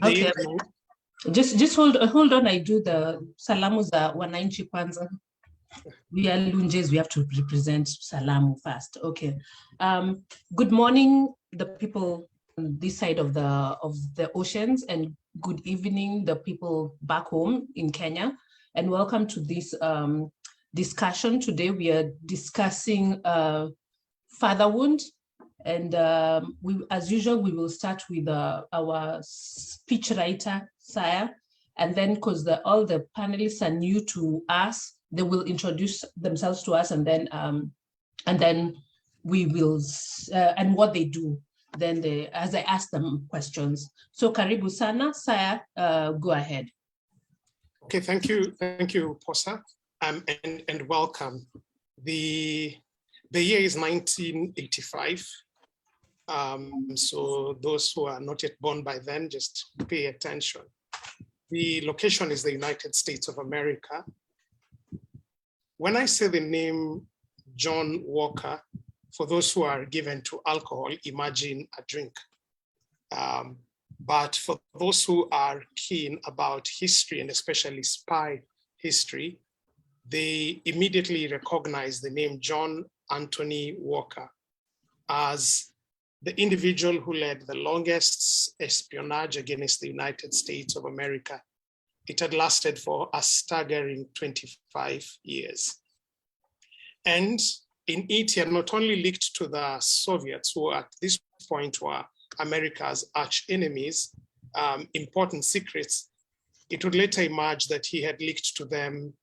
Today, Okay. Just hold on. I do the salamu za wananchi kwanza. We are Lunjes, we have to represent salamu first. Okay. Good morning, the people on this side of the oceans, and good evening, the people back home in Kenya. And welcome to this discussion. Today we are discussing fatherhood. And as usual, we will start with our speechwriter, Saya. And then because all the panelists are new to us, they will introduce themselves to us, and then we will, and what they do, then as I ask them questions. So Karibu Sana, Saya, go ahead. Okay, thank you, Posa, and welcome. The year is 1985. So those who are not yet born by then, just pay attention. The location is the United States of America. When I say the name John Walker, for those who are given to alcohol, imagine a drink. But for those who are keen about history, and especially spy history, they immediately recognize the name John Anthony Walker as the individual who led the longest espionage against the United States of America. It had lasted for a staggering 25 years. And in it, he had not only leaked to the Soviets, who at this point were America's arch enemies, important secrets, it would later emerge that he had leaked to them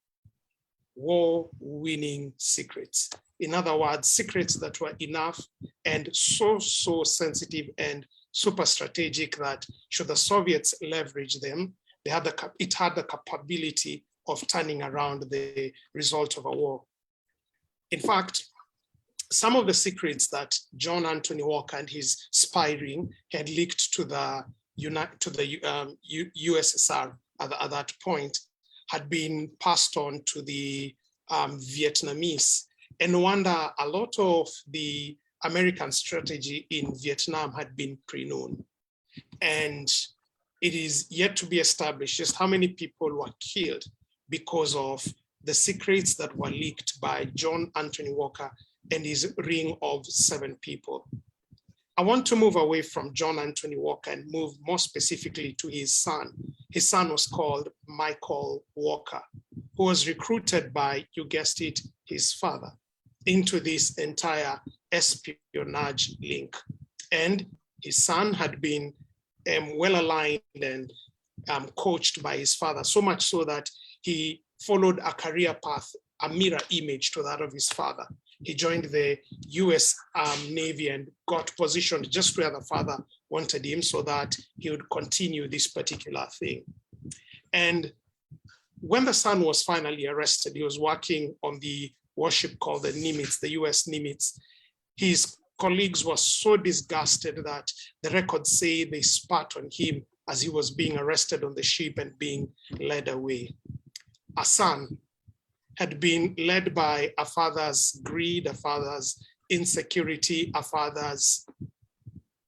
war-winning secrets. In other words, secrets that were enough and so sensitive and super strategic that should the Soviets leverage them, it had the capability of turning around the result of a war. In fact, some of the secrets that John Anthony Walker and his spy ring had leaked to the USSR at that point had been passed on to the Vietnamese. And no wonder a lot of the American strategy in Vietnam had been pre-known. And it is yet to be established just how many people were killed because of the secrets that were leaked by John Anthony Walker and his ring of 7 people. I want to move away from John Anthony Walker and move more specifically to his son. His son was called Michael Walker, who was recruited by, you guessed it, his father into this entire espionage link. And his son had been well aligned and coached by his father, so much so that he followed a career path, a mirror image to that of his father. He joined the US Navy and got positioned just where the father wanted him so that he would continue this particular thing. And when the son was finally arrested, he was working on the warship called the Nimitz, the US Nimitz. His colleagues were so disgusted that the records say they spat on him as he was being arrested on the ship and being led away. A son had been led by a father's greed, a father's insecurity, a father's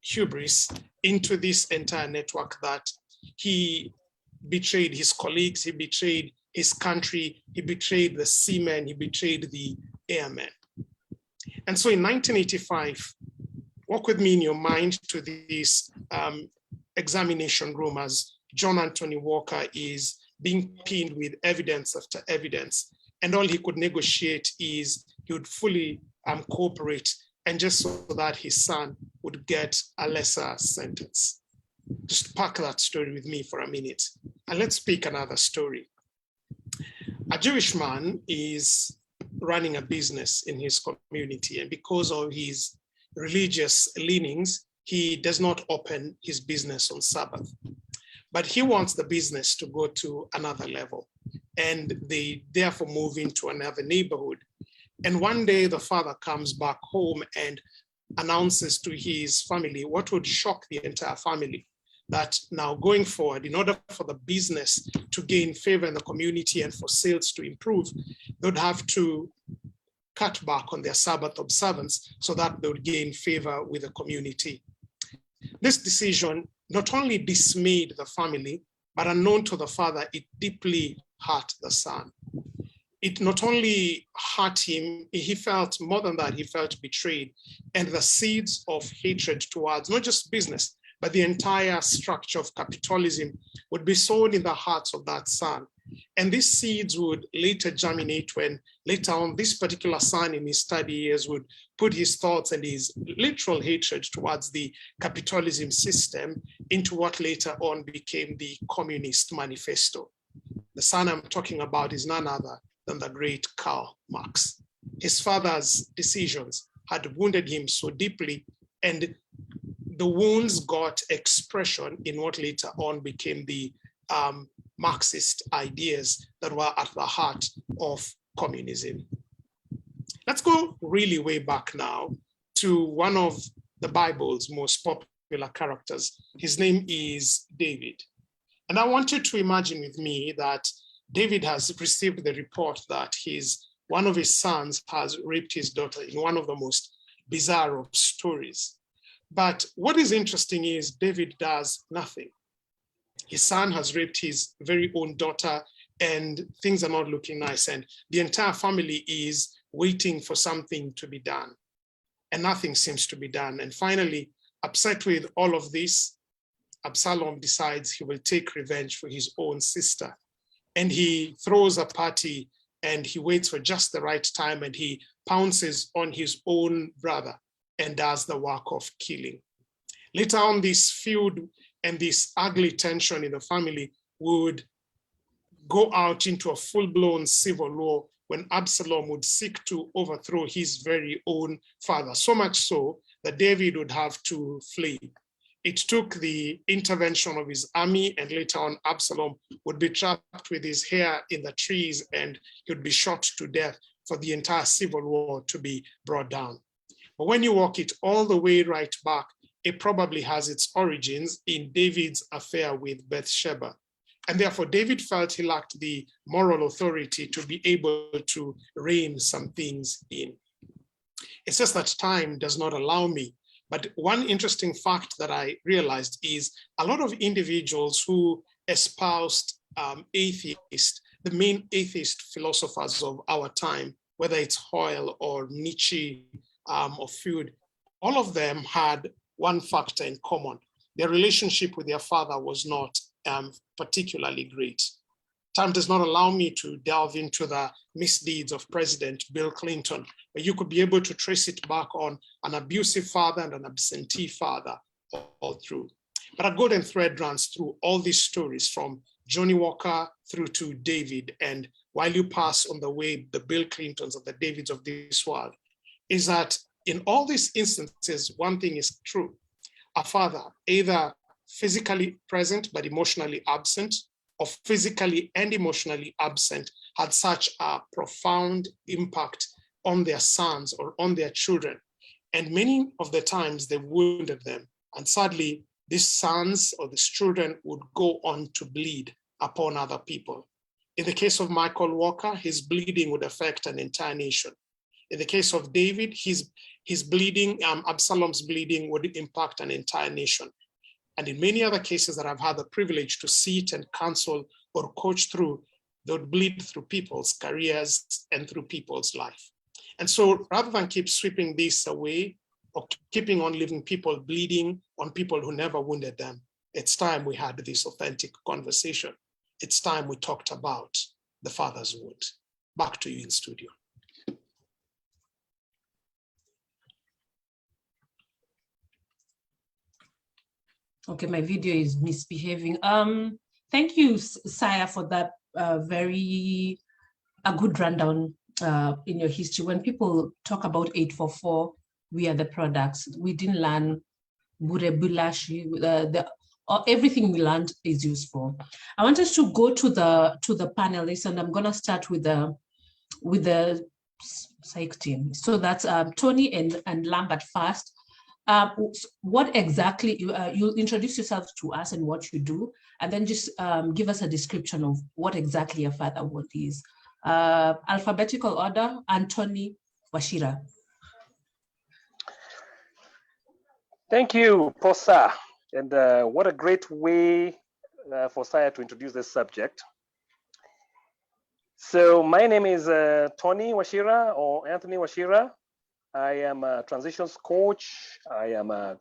hubris into this entire network that he betrayed his colleagues, he betrayed his country, he betrayed the seamen, he betrayed the airmen. And so in 1985, walk with me in your mind to this examination room as John Anthony Walker is being pinned with evidence after evidence. And all he could negotiate is he would fully cooperate, and just so that his son would get a lesser sentence. Just park that story with me for a minute, and let's pick another story. A Jewish man is running a business in his community, and because of his religious leanings, he does not open his business on Sabbath. But he wants the business to go to another level, and they therefore move into another neighborhood. And one day the father comes back home and announces to his family what would shock the entire family, that now going forward, in order for the business to gain favor in the community and for sales to improve, they would have to cut back on their Sabbath observance so that they would gain favor with the community. This decision not only dismayed the family, but unknown to the father, it deeply hurt the son. It not only hurt him, he felt more than that, he felt betrayed. And the seeds of hatred towards not just business, but the entire structure of capitalism would be sown in the hearts of that son. And these seeds would later germinate when later on this particular son in his study years would put his thoughts and his literal hatred towards the capitalism system into what later on became the Communist Manifesto. The son I'm talking about is none other than the great Karl Marx. His father's decisions had wounded him so deeply, and the wounds got expression in what later on became the Marxist ideas that were at the heart of communism. Let's go really way back now to one of the Bible's most popular characters. His name is David. And I want you to imagine with me that David has received the report that one of his sons has raped his daughter in one of the most bizarre of stories. But what is interesting is David does nothing. His son has raped his very own daughter, and things are not looking nice. And the entire family is waiting for something to be done. And nothing seems to be done. And finally, upset with all of this, Absalom decides he will take revenge for his own sister. And he throws a party and he waits for just the right time and he pounces on his own brother and does the work of killing. Later on, this feud and this ugly tension in the family would go out into a full-blown civil war when Absalom would seek to overthrow his very own father, so much so that David would have to flee. It took the intervention of his army, and later on Absalom would be trapped with his hair in the trees and he would be shot to death for the entire civil war to be brought down. But when you walk it all the way right back, it probably has its origins in David's affair with Bathsheba. And therefore, David felt he lacked the moral authority to be able to rein some things in. It's just that time does not allow me. But one interesting fact that I realized is a lot of individuals who espoused atheist, the main atheist philosophers of our time, whether it's Hoyle or Nietzsche or Freud, all of them had one factor in common. Their relationship with their father was not particularly great. Time does not allow me to delve into the misdeeds of President Bill Clinton, but you could be able to trace it back on an abusive father and an absentee father all through. But a golden thread runs through all these stories from Johnny Walker through to David. And while you pass on the way the Bill Clintons or the Davids of this world, is that in all these instances, one thing is true. A father, either physically present but emotionally absent, or physically and emotionally absent, had such a profound impact on their sons or on their children. And many of the times they wounded them. And sadly, these sons or these children would go on to bleed upon other people. In the case of Michael Walker, his bleeding would affect an entire nation. In the case of David, his bleeding, Absalom's bleeding would impact an entire nation. And in many other cases that I've had the privilege to sit and counsel or coach through, they would bleed through people's careers and through people's life. And so rather than keep sweeping this away or keeping on leaving people bleeding on people who never wounded them, it's time we had this authentic conversation. It's time we talked about the father's wound. Back to you in studio. Okay, my video is misbehaving. Thank you, Saya, for that a good rundown in your history. When people talk about 844, we are the products. We didn't learn Burebulashi. Everything we learned is useful. I want us to go to the panelists, and I'm gonna start with the psych team. So that's Tony and Lambert first. What exactly, you'll introduce yourself to us and what you do, and then just give us a description of what exactly a fatherhood is. Alphabetical order, Anthony Washira. Thank you, Posa. And what a great way for Saya to introduce this subject. So my name is Tony Washira or Anthony Washira. I am a transitions coach. I am a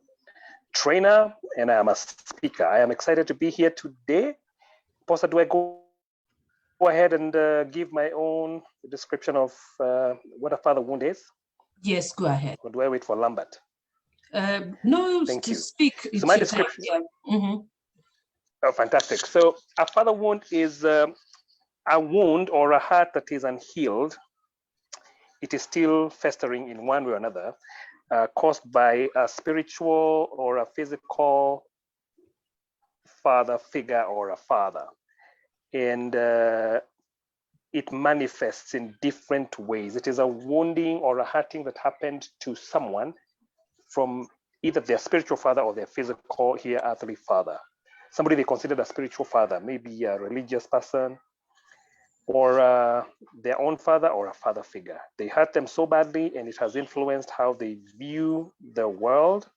trainer and I am a speaker. I am excited to be here today. Pastor, do I go ahead and give my own description of what a father wound is? Yes, go ahead. Or do I wait for Lambert? No, Thank to you. speak. So my description. Yeah. Mm-hmm. Oh, fantastic. So a father wound is a wound or a heart that is unhealed. It is still festering in one way or another, caused by a spiritual or a physical father figure or a father. And it manifests in different ways. It is a wounding or a hurting that happened to someone from either their spiritual father or their physical, here, earthly father. Somebody they considered a spiritual father, maybe a religious person, or their own father or a father figure. They hurt them so badly, and it has influenced how they view the world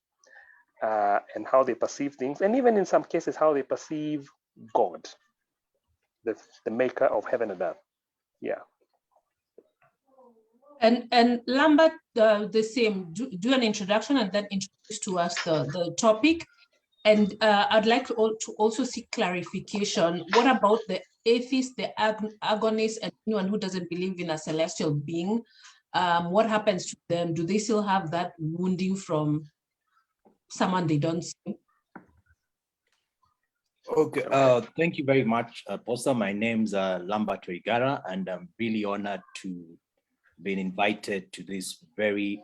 and how they perceive things, and even in some cases, how they perceive God, the maker of heaven and earth. Yeah. And Lambert, the same. Do an introduction and then introduce to us the topic. And I'd like to also seek clarification. What about the atheist, the agonist, and anyone who doesn't believe in a celestial being? What happens to them? Do they still have that wounding from someone they don't see? Okay, thank you very much, Pastor. My name's Lambert Weigara, and I'm really honored to be invited to this very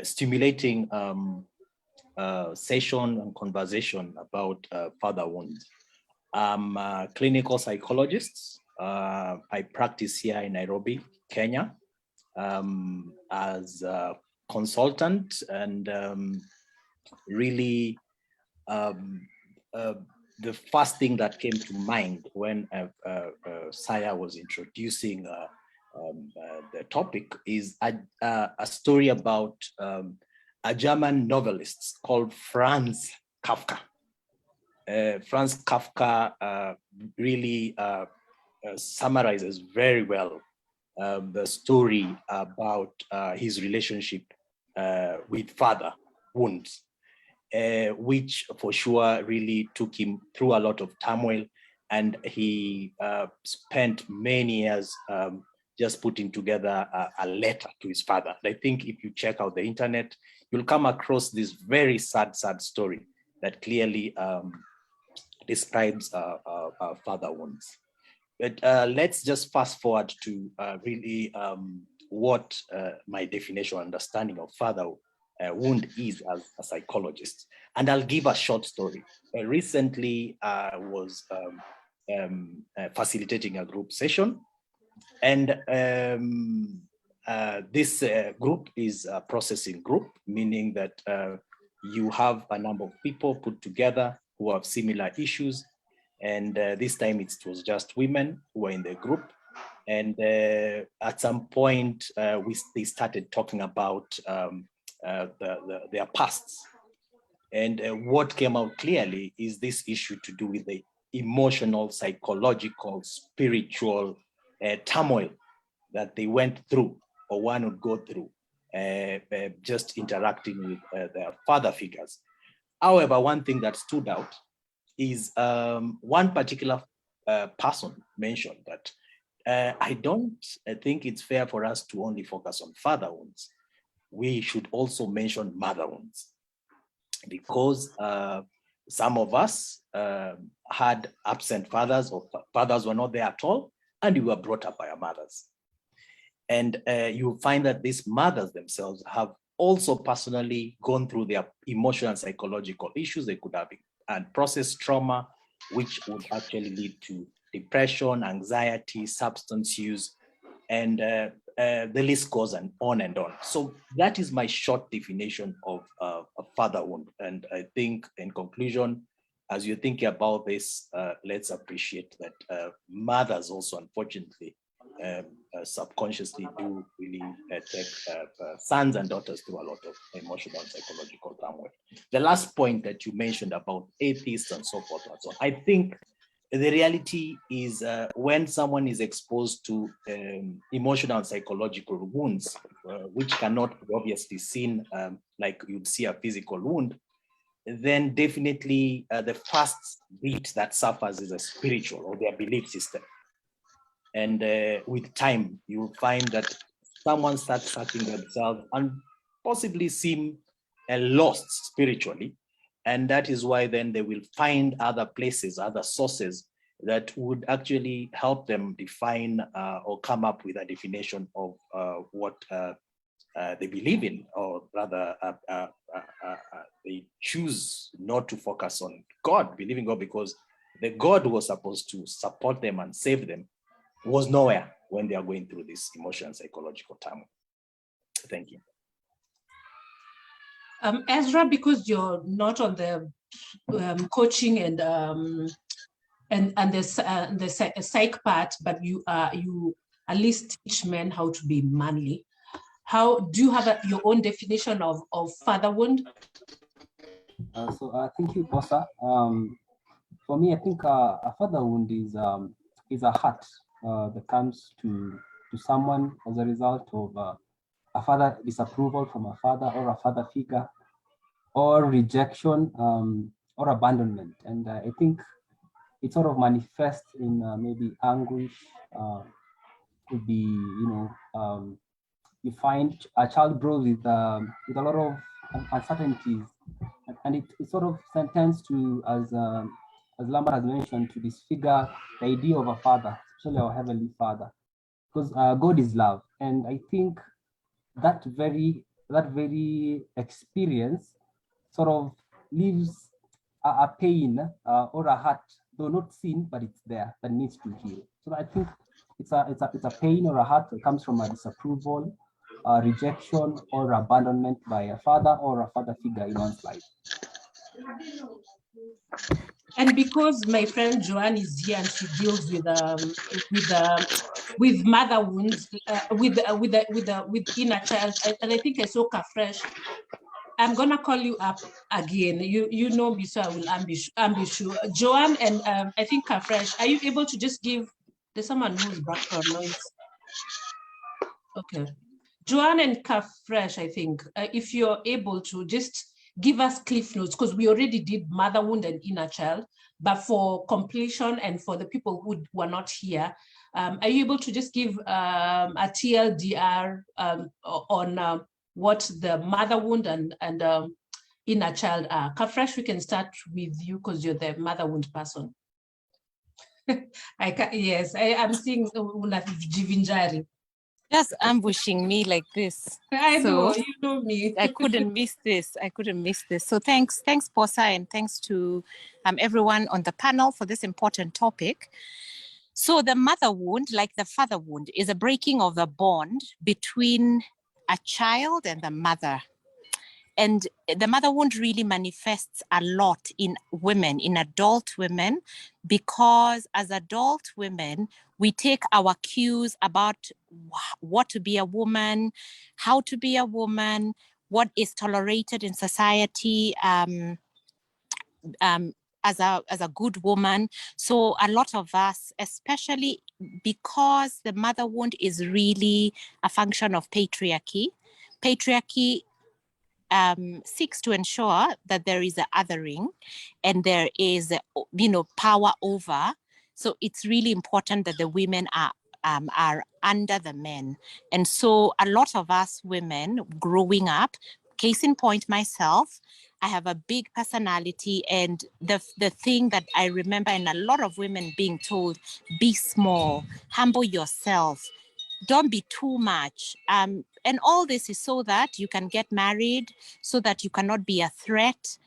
stimulating session and conversation about father wounds. I'm a clinical psychologist. I practice here in Nairobi, Kenya, as a consultant, and really the first thing that came to mind when Saya was introducing the topic is a story about a German novelist called Franz Kafka. Franz Kafka really summarizes very well the story about his relationship with father wounds, which for sure really took him through a lot of turmoil, and he spent many years just putting together a letter to his father. I think if you check out the internet, you'll come across this very sad story that clearly describes father wounds. But let's just fast forward to really what my definition, understanding of father wound is as a psychologist. And I'll give a short story. Recently, I was facilitating a group session, and this group is a processing group, meaning that you have a number of people put together who have similar issues. And this time it was just women who were in the group. And at some point, they started talking about their pasts. And what came out clearly is this issue to do with the emotional, psychological, spiritual turmoil that they went through, or one would go through, just interacting with their father figures. However, one thing that stood out is one particular person mentioned that I don't think it's fair for us to only focus on father wounds. We should also mention mother wounds, because some of us had absent fathers, or fathers were not there at all, and we were brought up by our mothers. And you find that these mothers themselves have also personally gone through their emotional and psychological issues. They could have unprocessed trauma, which would actually lead to depression, anxiety, substance use, and the list goes on and on. So that is my short definition of a father wound. And I think in conclusion, as you're thinking about this, let's appreciate that mothers also, unfortunately, subconsciously do really take sons and daughters through a lot of emotional and psychological turmoil. The last point that you mentioned about atheists and so forth and so on, I think the reality is when someone is exposed to emotional and psychological wounds, which cannot be obviously seen like you'd see a physical wound, then definitely the first beat that suffers is a spiritual or their belief system. And with time, you will find that someone starts searching themselves and possibly seem lost spiritually. And that is why then they will find other places, other sources that would actually help them define or come up with a definition of what they believe in, or rather they choose not to focus on God, believing God, because the God who was supposed to support them and save them was nowhere when they are going through this emotional and psychological turmoil. Thank you. Ezra, because you're not on the coaching and the psych part, but you at least teach men how to be manly. How do you have your own definition of father wound? Thank you, Posa. For me, I think a father wound is a hurt that comes to someone as a result of a father disapproval from a father or a father figure, or rejection or abandonment. And I think it sort of manifests in maybe anguish, could be, you find a child grows with a lot of uncertainties, and it's sort of sentenced to, as Lambert has mentioned, to disfigure the idea of a father, especially our heavenly Father, because God is love. And I think that very experience sort of leaves a pain or a hurt, though not seen, but it's there, that needs to heal. So I think it's a pain or a hurt that comes from a disapproval, rejection, or abandonment by a father or a father figure in one's life. And because my friend Joanne is here and she deals with mother wounds, with inner child, and I think I saw Kafresh. I'm gonna call you up again. You know me, so I will ambush you. Joanne and I think Kafresh, are you able to just give? There's someone who's background noise. Okay, Joanne and Kafresh, I think if you're able to just give us cliff notes, because we already did mother wound and inner child, but for completion and for the people who were not here, are you able to just give a TLDR on what the mother wound and inner child are? Kafresh, we can start with you because you're the mother wound person. Yes, I am seeing Jivinjari. Just ambushing me like this. I know, you know me. I couldn't miss this. So thanks, Posa, and thanks to everyone on the panel for this important topic. So the mother wound, like the father wound, is a breaking of the bond between a child and the mother. And the mother wound really manifests a lot in women, in adult women, because as adult women, we take our cues about what to be a woman, how to be a woman, what is tolerated in society as a good woman. So a lot of us, especially because the mother wound is really a function of patriarchy. Patriarchy seeks to ensure that there is an othering and there is, power over. So it's really important that the women are under the men. And so a lot of us women growing up, case in point myself, I have a big personality, and the thing that I remember in a lot of women being told, be small, humble yourself, don't be too much. And all this is so that you can get married, so that you cannot be a threat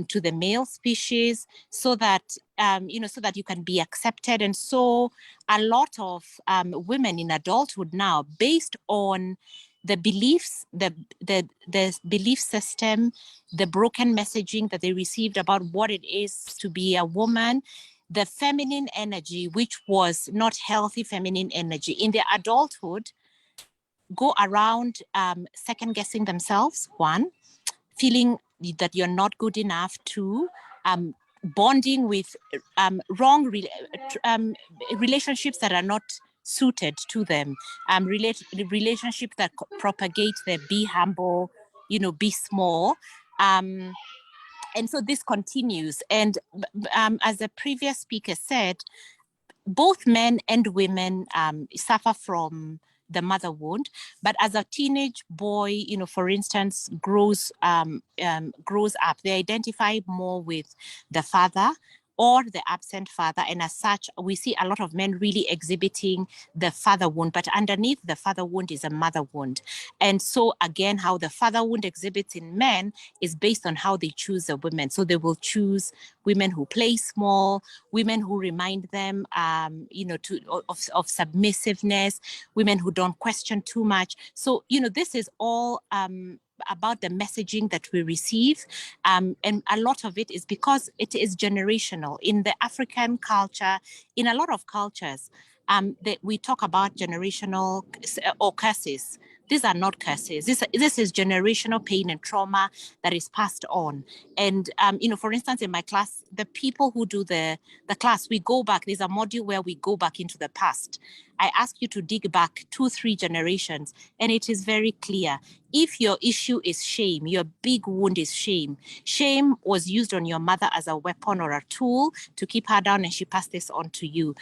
to the male species, so that, so that you can be accepted. And so a lot of women in adulthood now, based on the beliefs, the belief system, the broken messaging that they received about what it is to be a woman, the feminine energy, which was not healthy feminine energy, in their adulthood, go around second guessing themselves, one, feeling that you're not good enough, two, bonding with wrong relationships that are not suited to them, relationships that propagate the be humble, be small. And so this continues. And as the previous speaker said, both men and women suffer from the mother wound, but as a teenage boy, for instance, grows up, they identify more with the father or the absent father, and as such, we see a lot of men really exhibiting the father wound, but underneath the father wound is a mother wound. And so again, how the father wound exhibits in men is based on how they choose the women. So they will choose women who play small, women who remind them, of submissiveness, women who don't question too much. So, this is all about the messaging that we receive. And a lot of it is because it is generational. In the African culture, in a lot of cultures, we talk about generational or curses. These are not curses. This is generational pain and trauma that is passed on. And, for instance, in my class, the people who do the class, we go back. There's a module where we go back into the past. I ask you to dig back 2-3 generations, and it is very clear. If your issue is shame, your big wound is shame. Shame was used on your mother as a weapon or a tool to keep her down, and she passed this on to you.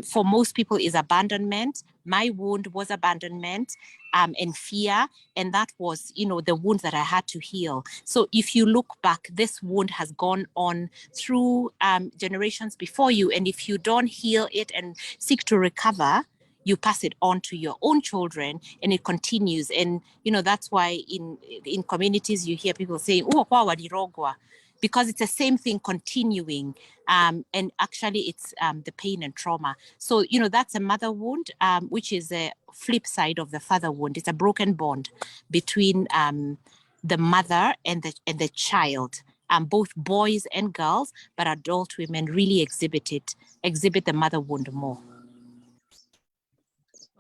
For most people is abandonment. My wound was abandonment and fear, and that was, the wound that I had to heal. So if you look back, this wound has gone on through generations before you, and if you don't heal it and seek to recover, you pass it on to your own children, and it continues. And that's why in communities you hear people saying, "Oh, kwa wadirogwa," because it's the same thing continuing. And actually it's the pain and trauma. So, that's a mother wound, which is a flip side of the father wound. It's a broken bond between the mother and the child, both boys and girls, but adult women really exhibit the mother wound more.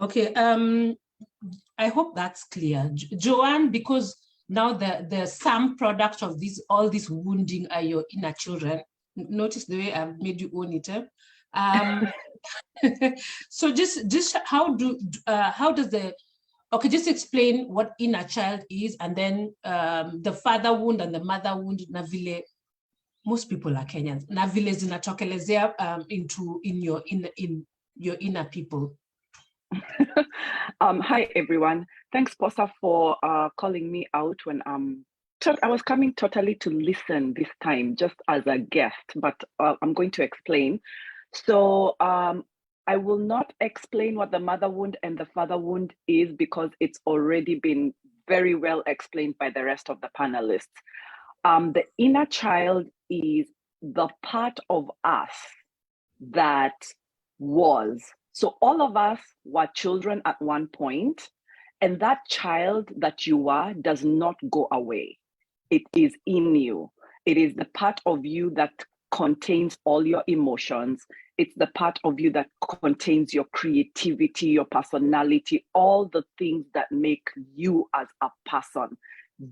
Okay, I hope that's clear. Joanne, because now the sum product of all this wounding are your inner children. Notice the way I've made you own it. So just how does just explain what inner child is, and then the father wound and the mother wound. Navile, most people are Kenyans. Navile zinatokelezea in your inner people. Hi everyone. Thanks, Posa, for calling me out when I was coming totally to listen this time, just as a guest, but I'm going to explain. So I will not explain what the mother wound and the father wound is, because it's already been very well explained by the rest of the panelists. The inner child is the part of us that was. So all of us were children at one point, and that child that you are does not go away. It is in you. It is the part of you that contains all your emotions. It's the part of you that contains your creativity, your personality, all the things that make you as a person,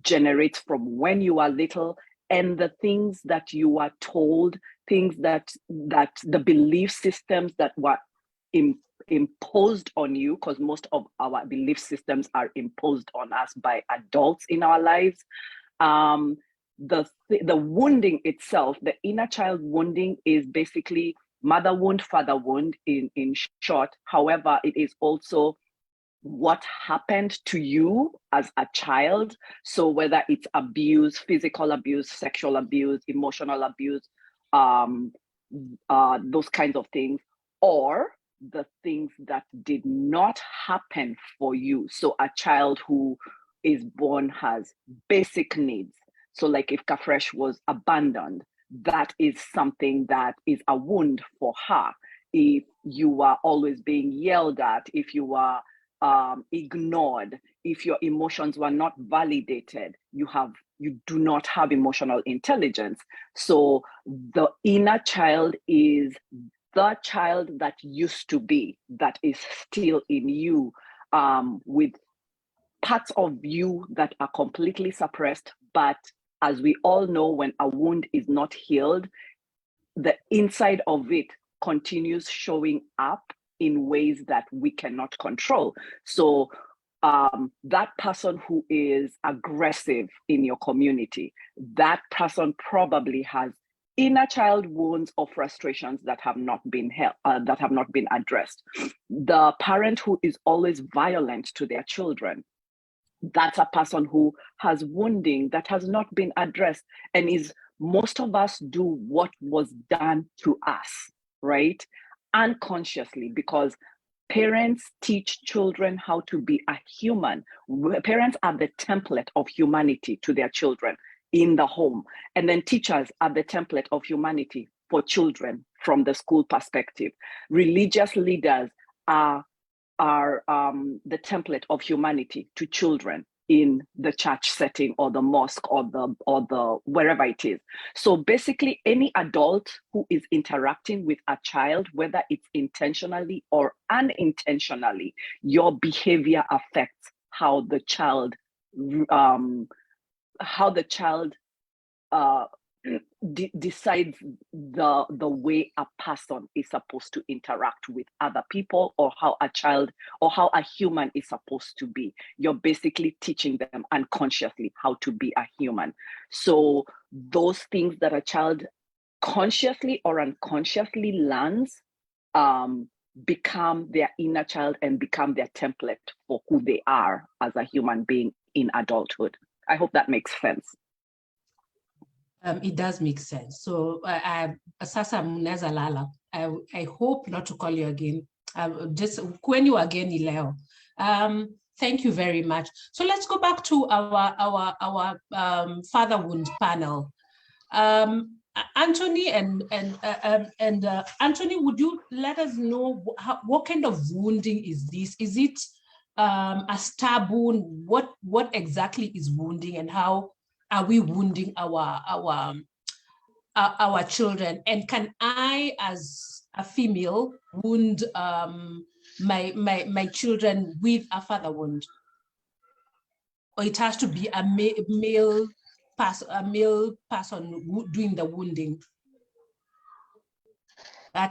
generates from when you are little, and the things that you are told, things that the belief systems that were imposed on you, because most of our belief systems are imposed on us by adults in our lives. The wounding itself, the inner child wounding, is basically mother wound, father wound in short. However, it is also what happened to you as a child. So whether it's abuse, physical abuse, sexual abuse, emotional abuse, those kinds of things, or the things that did not happen for you. So a child who is born has basic needs. So like if Kafresh was abandoned, that is something that is a wound for her. If you are always being yelled at, if you are ignored, if your emotions were not validated, you do not have emotional intelligence. So the inner child is the child that used to be, that is still in you, with parts of you that are completely suppressed. But as we all know, when a wound is not healed, the inside of it continues showing up in ways that we cannot control. So that person who is aggressive in your community, that person probably has inner child wounds or frustrations that have not been addressed. The parent who is always violent to their children, that's a person who has wounding that has not been addressed, and most of us do what was done to us, right? Unconsciously, because parents teach children how to be a human. Parents are the template of humanity to their children in the home. And then teachers are the template of humanity for children from the school perspective. Religious leaders are the template of humanity to children in the church setting or the mosque or the wherever it is. So basically, any adult who is interacting with a child, whether it's intentionally or unintentionally, your behavior affects how the child decides the way a person is supposed to interact with other people, or how a child or how a human is supposed to be. You're basically teaching them unconsciously how to be a human. So those things that a child consciously or unconsciously learns become their inner child and become their template for who they are as a human being in adulthood. I hope that makes sense. It does make sense. So, Sasa Muneza Lala, I hope not to call you again. Just when you again, Ileo. Thank you very much. So let's go back to our father wound panel. Anthony and Anthony, would you let us know what kind of wounding is this? Is it a stab wound? What exactly is wounding, and how are we wounding our children? And can I, as a female, wound my children with a father wound, or it has to be a male person doing the wounding? All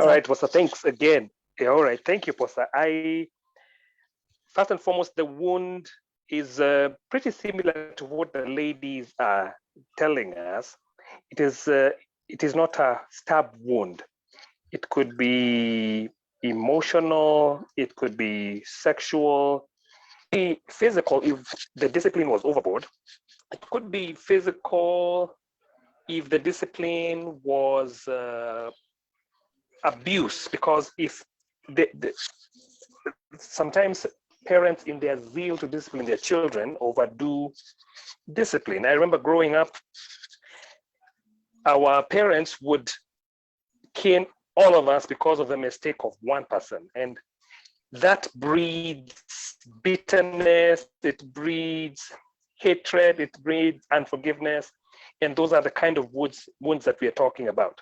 right, Posa, thanks again. Yeah, all right, thank you, Posa. First and foremost, the wound is pretty similar to what the ladies are telling us. It is not a stab wound. It could be emotional, it could be sexual, be physical if the discipline was overboard. It could be physical if the discipline was abuse, because if sometimes parents, in their zeal to discipline their children, overdo discipline. I remember growing up, our parents would cane all of us because of the mistake of one person, and that breeds bitterness, it breeds hatred, it breeds unforgiveness, and those are the kind of wounds that we are talking about.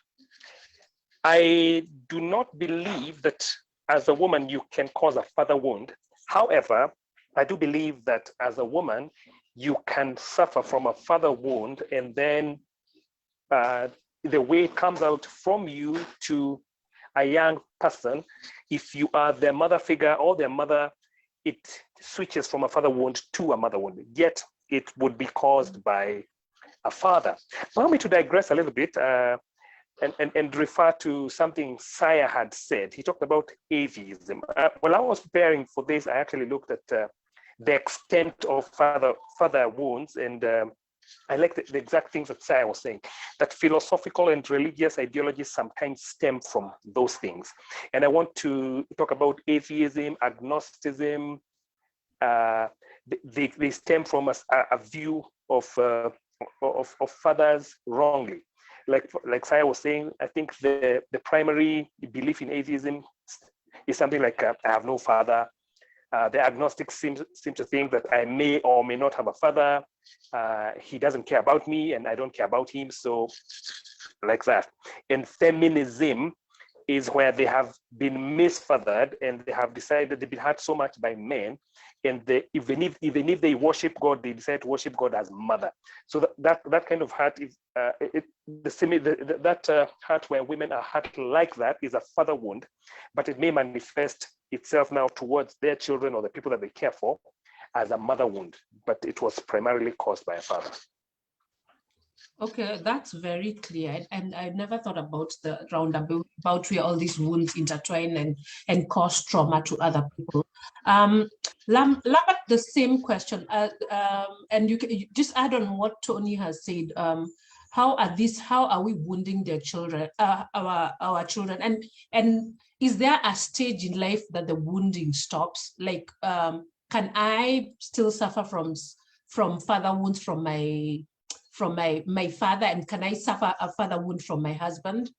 I do not believe that as a woman you can cause a father wound. However, I do believe that as a woman, you can suffer from a father wound, and then the way it comes out from you to a young person, if you are their mother figure or their mother, it switches from a father wound to a mother wound, yet it would be caused by a father. Allow me to digress a little bit and refer to something Saya had said. He talked about atheism. While I was preparing for this, I actually looked at the extent of father wounds, and I like the exact things that Saya was saying, that philosophical and religious ideologies sometimes stem from those things. And I want to talk about atheism, agnosticism. They stem from a view of fathers wrongly. Like Saya was saying, I think the primary belief in atheism is something like, I have no father, The agnostics seem to think that I may or may not have a father. He doesn't care about me and I don't care about him. So like that. And feminism is where they have been misfathered and they have decided they've been hurt so much by men. And even if they worship God, they decide to worship God as mother. So that kind of hurt is that hurt where women are hurt like that is a father wound, but it may manifest itself now towards their children or the people that they care for as a mother wound, but it was primarily caused by a father. Okay, that's very clear. And I never thought about the roundabout where all these wounds intertwine and cause trauma to other people. Lambert, the same question, and you just add on what Tony has said. How are we wounding their children, our children? And is there a stage in life that the wounding stops? Like, can I still suffer from father wounds from my father, and can I suffer a father wound from my husband?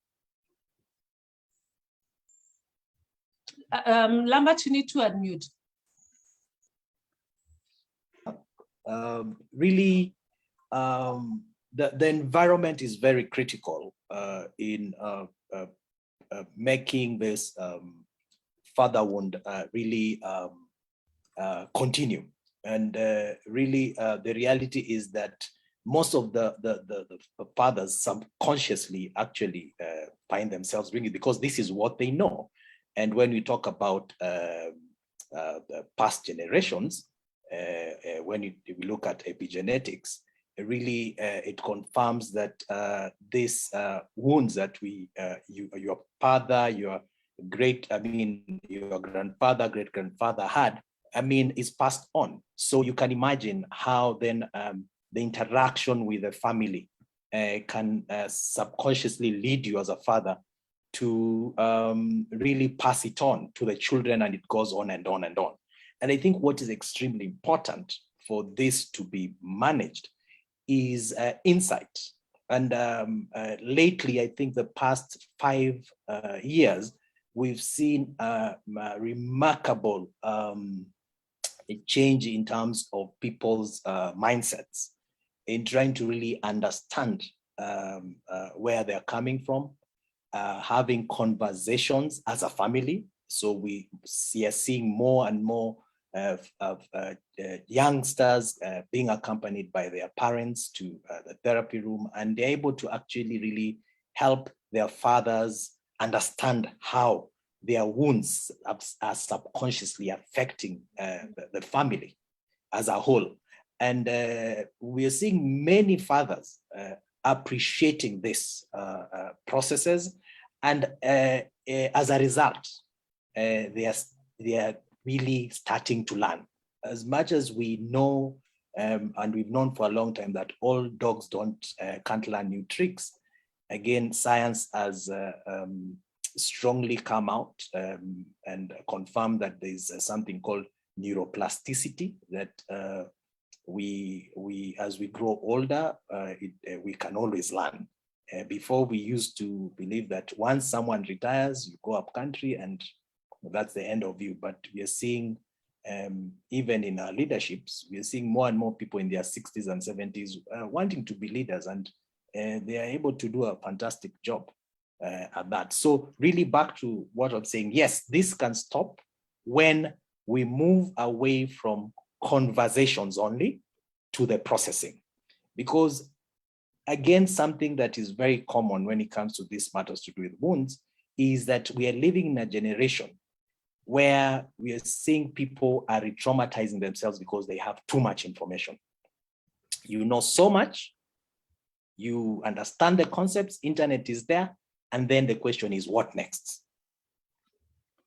Lambert, you need to unmute. Really, the environment is very critical in making this father wound really continue. And really, the reality is that most of the fathers subconsciously actually find themselves bringing, because this is what they know. And when we talk about the past generations, when we look at epigenetics, really it confirms that these wounds that your father, your grandfather, great grandfather had, is passed on. So you can imagine how then the interaction with the family can subconsciously lead you as a father to really pass it on to the children, and it goes on and on and on. And I think what is extremely important for this to be managed is insight. And lately, I think the past 5 years, we've seen a remarkable change in terms of people's mindsets in trying to really understand where they're coming from, having conversations as a family. So we are seeing more and more of youngsters being accompanied by their parents to the therapy room, and they're able to actually really help their fathers understand how their wounds are subconsciously affecting the family as a whole. And we are seeing many fathers appreciating these processes, and as a result, they are really starting to learn. As much as we know, and we've known for a long time, that all dogs can't learn new tricks. Again, science has strongly come out and confirmed that there's something called neuroplasticity, that we as we grow older, we can always learn. Before, we used to believe that once someone retires, you go up country and that's the end of you. But we are seeing, even in our leaderships, we are seeing more and more people in their 60s and 70s wanting to be leaders, and they are able to do a fantastic job at that. So really, back to what I'm saying, yes, this can stop when we move away from conversations only to the processing. Because again, something that is very common when it comes to these matters to do with wounds is that we are living in a generation where we are seeing people are re-traumatizing themselves because they have too much information. You know so much, you understand the concepts, internet is there, and then the question is, what next?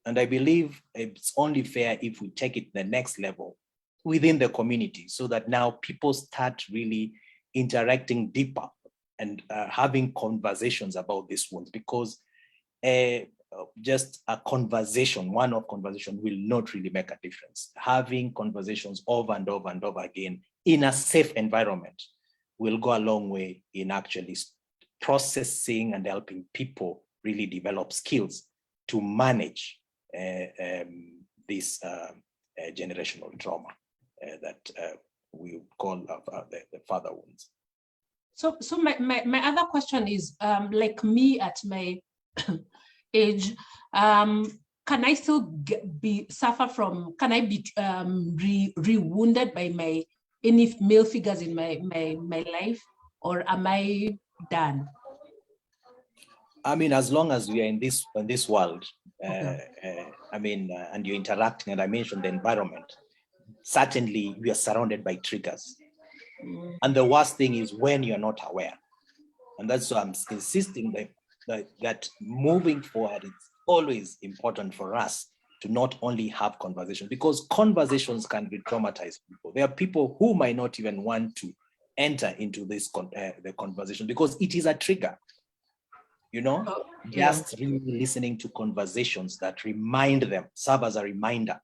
And I believe it's only fair if we take it to the next level within the community, so that now people start really interacting deeper and having conversations about these wounds, because just a conversation, one-off conversation, will not really make a difference. Having conversations over and over and over again in a safe environment will go a long way in actually processing and helping people really develop skills to manage these generational trauma that we call the father wounds. So my other question is, like me at my age, can I still can I be re-wounded by any male figures in my life, or am I done? I mean, as long as we are in this world, Okay. and you're interacting, and I mentioned the environment, certainly we are surrounded by triggers. And the worst thing is when you're not aware. And that's why I'm insisting that moving forward, it's always important for us to not only have conversations, because conversations can re-traumatize people. There are people who might not even want to enter into this the conversation because it is a trigger. Just really listening to conversations that serve as a reminder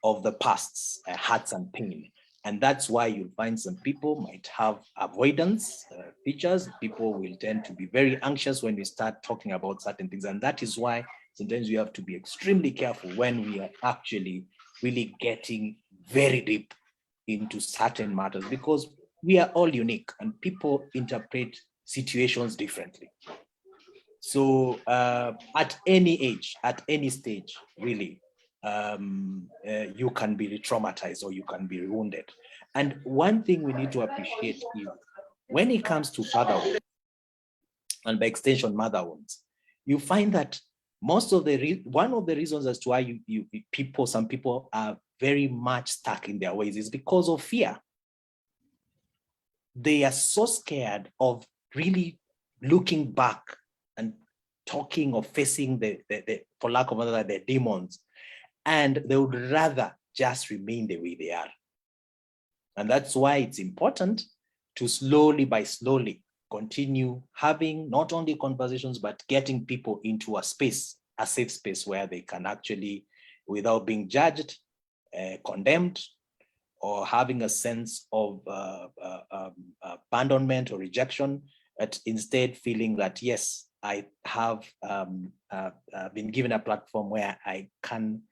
of the past's hurts and pain. And that's why you'll find some people might have avoidance features. People will tend to be very anxious when we start talking about certain things. And that is why sometimes we have to be extremely careful when we are actually really getting very deep into certain matters, because we are all unique and people interpret situations differently. So at any age, at any stage, really, you can be re-traumatized or you can be wounded. And one thing we need to appreciate is when it comes to father wounds, and by extension mother wounds, you find that most of one of the reasons as to why some people are very much stuck in their ways is because of fear. They are so scared of really looking back and talking or facing the for lack of another, the demons, and they would rather just remain the way they are. And that's why it's important to slowly by slowly continue having not only conversations, but getting people into a safe space where they can actually, without being judged, condemned, or having a sense of abandonment or rejection, but instead feeling that, yes, I have been given a platform where I can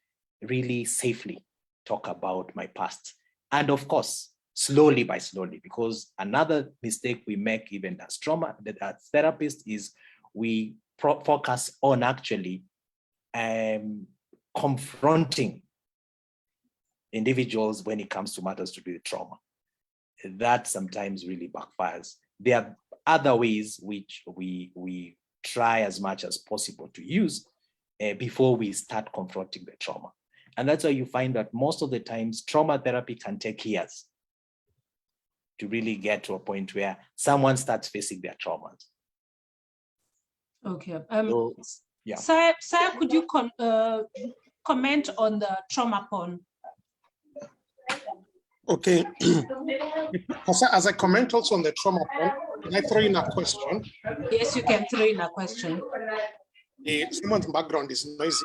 really safely talk about my past. And of course, slowly by slowly, because another mistake we make even as therapists is we focus on actually confronting individuals when it comes to matters to do with trauma. That sometimes really backfires. There are other ways which we try as much as possible to use before we start confronting the trauma. And that's why you find that most of the times trauma therapy can take years to really get to a point where someone starts facing their traumas. Okay. So, yeah. Sarah, could you comment on the trauma porn? Okay. As I comment also on the trauma porn, can I throw in a question? Yes, you can throw in a question. Someone's background is noisy.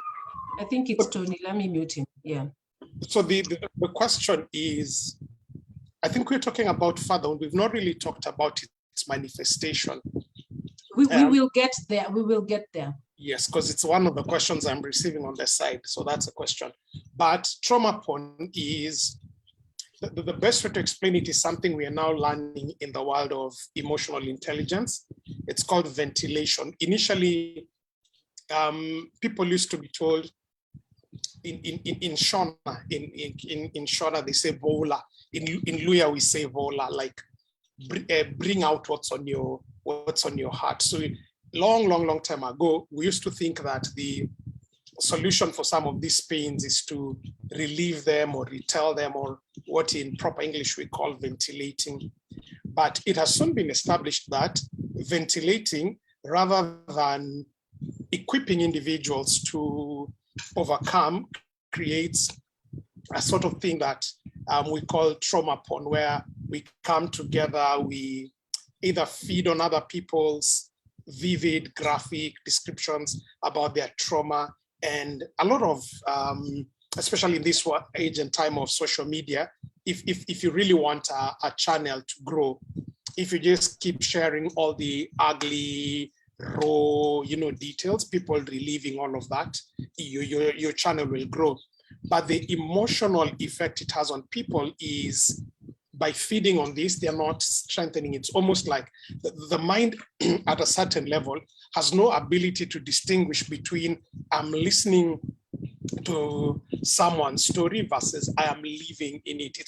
I think it's Tony. Let me mute him. Yeah. So the question is, I think we're talking about fatherhood. We've not really talked about its manifestation. We will get there. We will get there. Yes, because it's one of the questions I'm receiving on the side. So that's a question. But trauma porn is, the best way to explain it is something we are now learning in the world of emotional intelligence. It's called ventilation. Initially, people used to be told in Shona, in Shona they say vola. In Luya we say vola, like bring out what's on your heart. So long time ago, we used to think that the solution for some of these pains is to relieve them or retell them, or what in proper English we call ventilating. But it has soon been established that ventilating, rather than equipping individuals to overcome, creates a sort of thing that we call trauma porn, where we come together, we either feed on other people's vivid graphic descriptions about their trauma. And a lot of, especially in this age and time of social media, if you really want a channel to grow, if you just keep sharing all the ugly, raw, details, people relieving all of that, your channel will grow. but the emotional effect it has on people is by feeding on this, they're not strengthening. It's almost like the mind at a certain level has no ability to distinguish between I'm listening to someone's story versus I am living in it.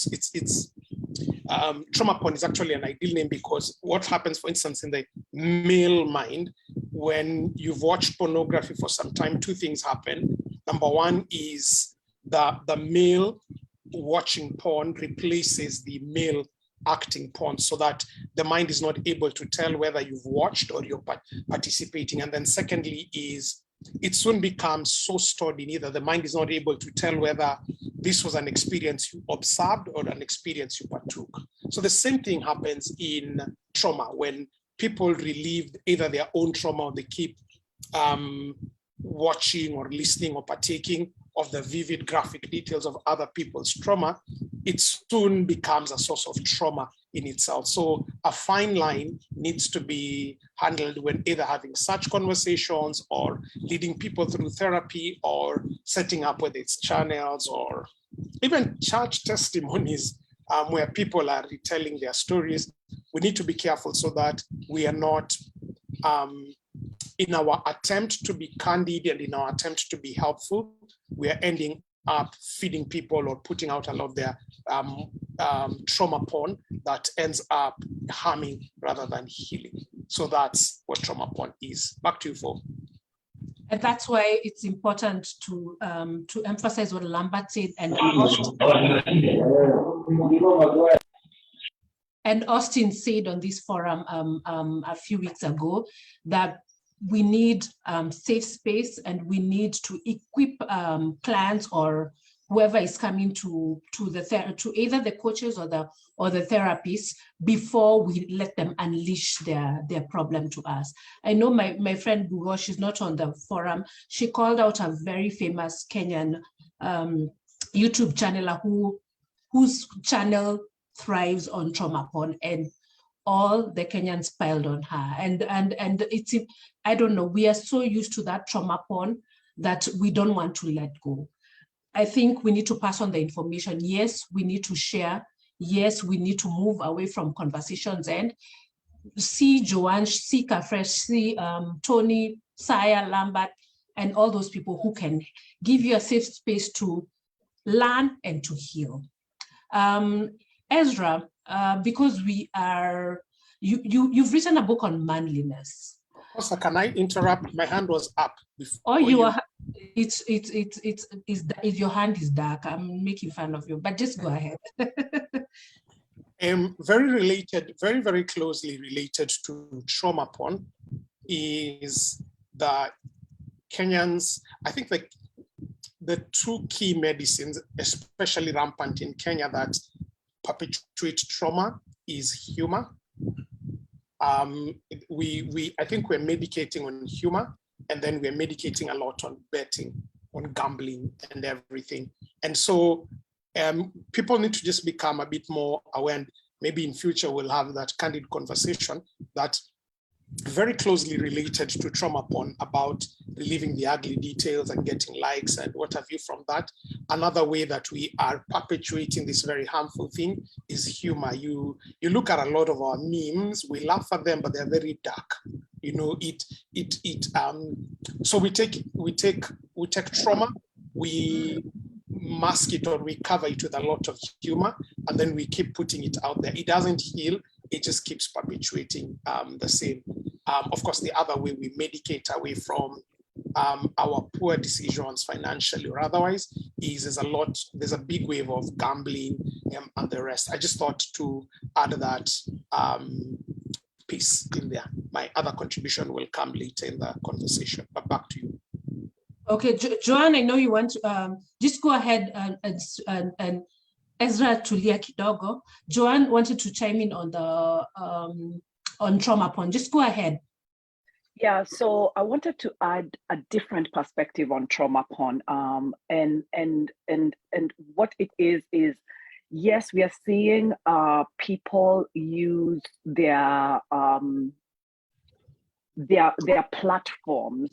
Trauma porn is actually an ideal name because what happens, for instance, in the male mind, when you've watched pornography for some time, two things happen. Number one is the male watching porn replaces the male acting porn so that the mind is not able to tell whether you've watched or you're participating. And then secondly is it soon becomes so stored in either the mind is not able to tell whether this was an experience you observed or an experience you partook. So the same thing happens in trauma when people relive either their own trauma or they keep watching or listening or partaking of the vivid graphic details of other people's trauma, it soon becomes a source of trauma in itself. So a fine line needs to be handled when either having such conversations or leading people through therapy or setting up whether it's channels or even church testimonies where people are retelling their stories. We need to be careful so that we are not in our attempt to be candid and in our attempt to be helpful, we are ending up feeding people or putting out a lot of their trauma porn that ends up harming rather than healing. So that's what trauma porn is. Back to you, Fo. And that's why it's important to emphasize what Lambert said and Austin said on this forum a few weeks ago, that we need safe space and we need to equip clients or whoever is coming to either the coaches or the therapists before we let them unleash their problem to us. I know my friend Bugo, she's not on the forum. She called out a very famous Kenyan YouTube channeler whose channel thrives on trauma porn, and all the Kenyans piled on her. And it's, I don't know, we are so used to that trauma porn that we don't want to let go. I think we need to pass on the information. Yes, we need to share. Yes, we need to move away from conversations and see Joanne, see Kafresh, see Tony, Saya, Lambert, and all those people who can give you a safe space to learn and to heal. Ezra, because we are, you've written a book on manliness. Also, can I interrupt? My hand was up before. Oh, your hand is dark. I'm making fun of you, but just go ahead. Very related, very, very closely related to trauma porn is the Kenyans. I think the two key medicines, especially rampant in Kenya, that perpetuate trauma is humor. I think we're medicating on humor, and then we're medicating a lot on betting, on gambling and everything. And so people need to just become a bit more aware, and maybe in future we'll have that candid conversation that very closely related to trauma porn about relieving the ugly details and getting likes and what have you from that. Another way that we are perpetuating this very harmful thing is humor. You look at a lot of our memes, we laugh at them, but they're very dark. You know, so we take trauma, we mask it or we cover it with a lot of humor, and then we keep putting it out there. It doesn't heal, it just keeps perpetuating the same. Of course, the other way we medicate away from our poor decisions financially or otherwise is there's a big wave of gambling and the rest. I just thought to add that piece in there. My other contribution will come later in the conversation, but back to you. Okay, Joanne, I know you want to just go ahead and Ezra tulia kidogo. Joanne wanted to chime in on the on trauma porn. Just go ahead. Yeah, so I wanted to add a different perspective on trauma porn. And what it is yes, we are seeing people use their platforms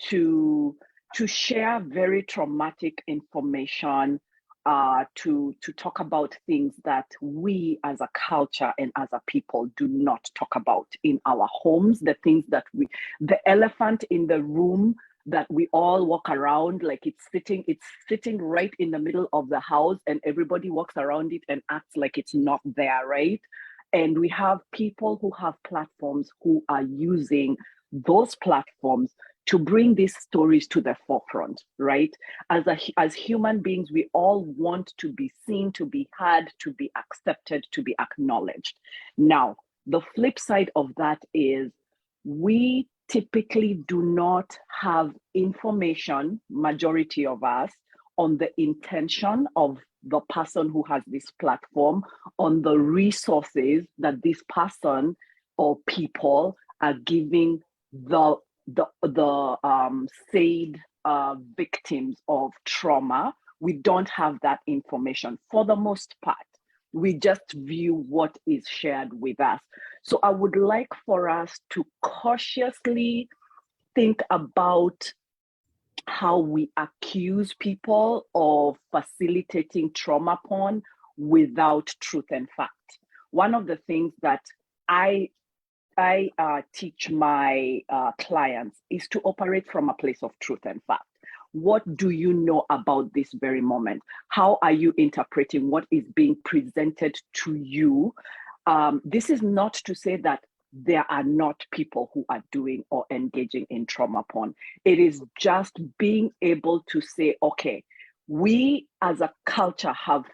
to to share very traumatic information, to talk about things that we as a culture and as a people do not talk about in our homes, the things that the elephant in the room that we all walk around like it's sitting right in the middle of the house, and everybody walks around it and acts like it's not there, right? And we have people who have platforms who are using those platforms to bring these stories to the forefront, right? As human beings, we all want to be seen, to be heard, to be accepted, to be acknowledged. Now, the flip side of that is we typically do not have information, majority of us, on the intention of the person who has this platform, on the resources that this person or people are giving the said victims of trauma. We don't have that information for the most part. We just view what is shared with us. So I would like for us to cautiously think about how we accuse people of facilitating trauma porn without truth and fact. One of the things that I teach my clients is to operate from a place of truth and fact. What do you know about this very moment? How are you interpreting what is being presented to you? This is not to say that there are not people who are doing or engaging in trauma porn. It is just being able to say, okay, we as a culture have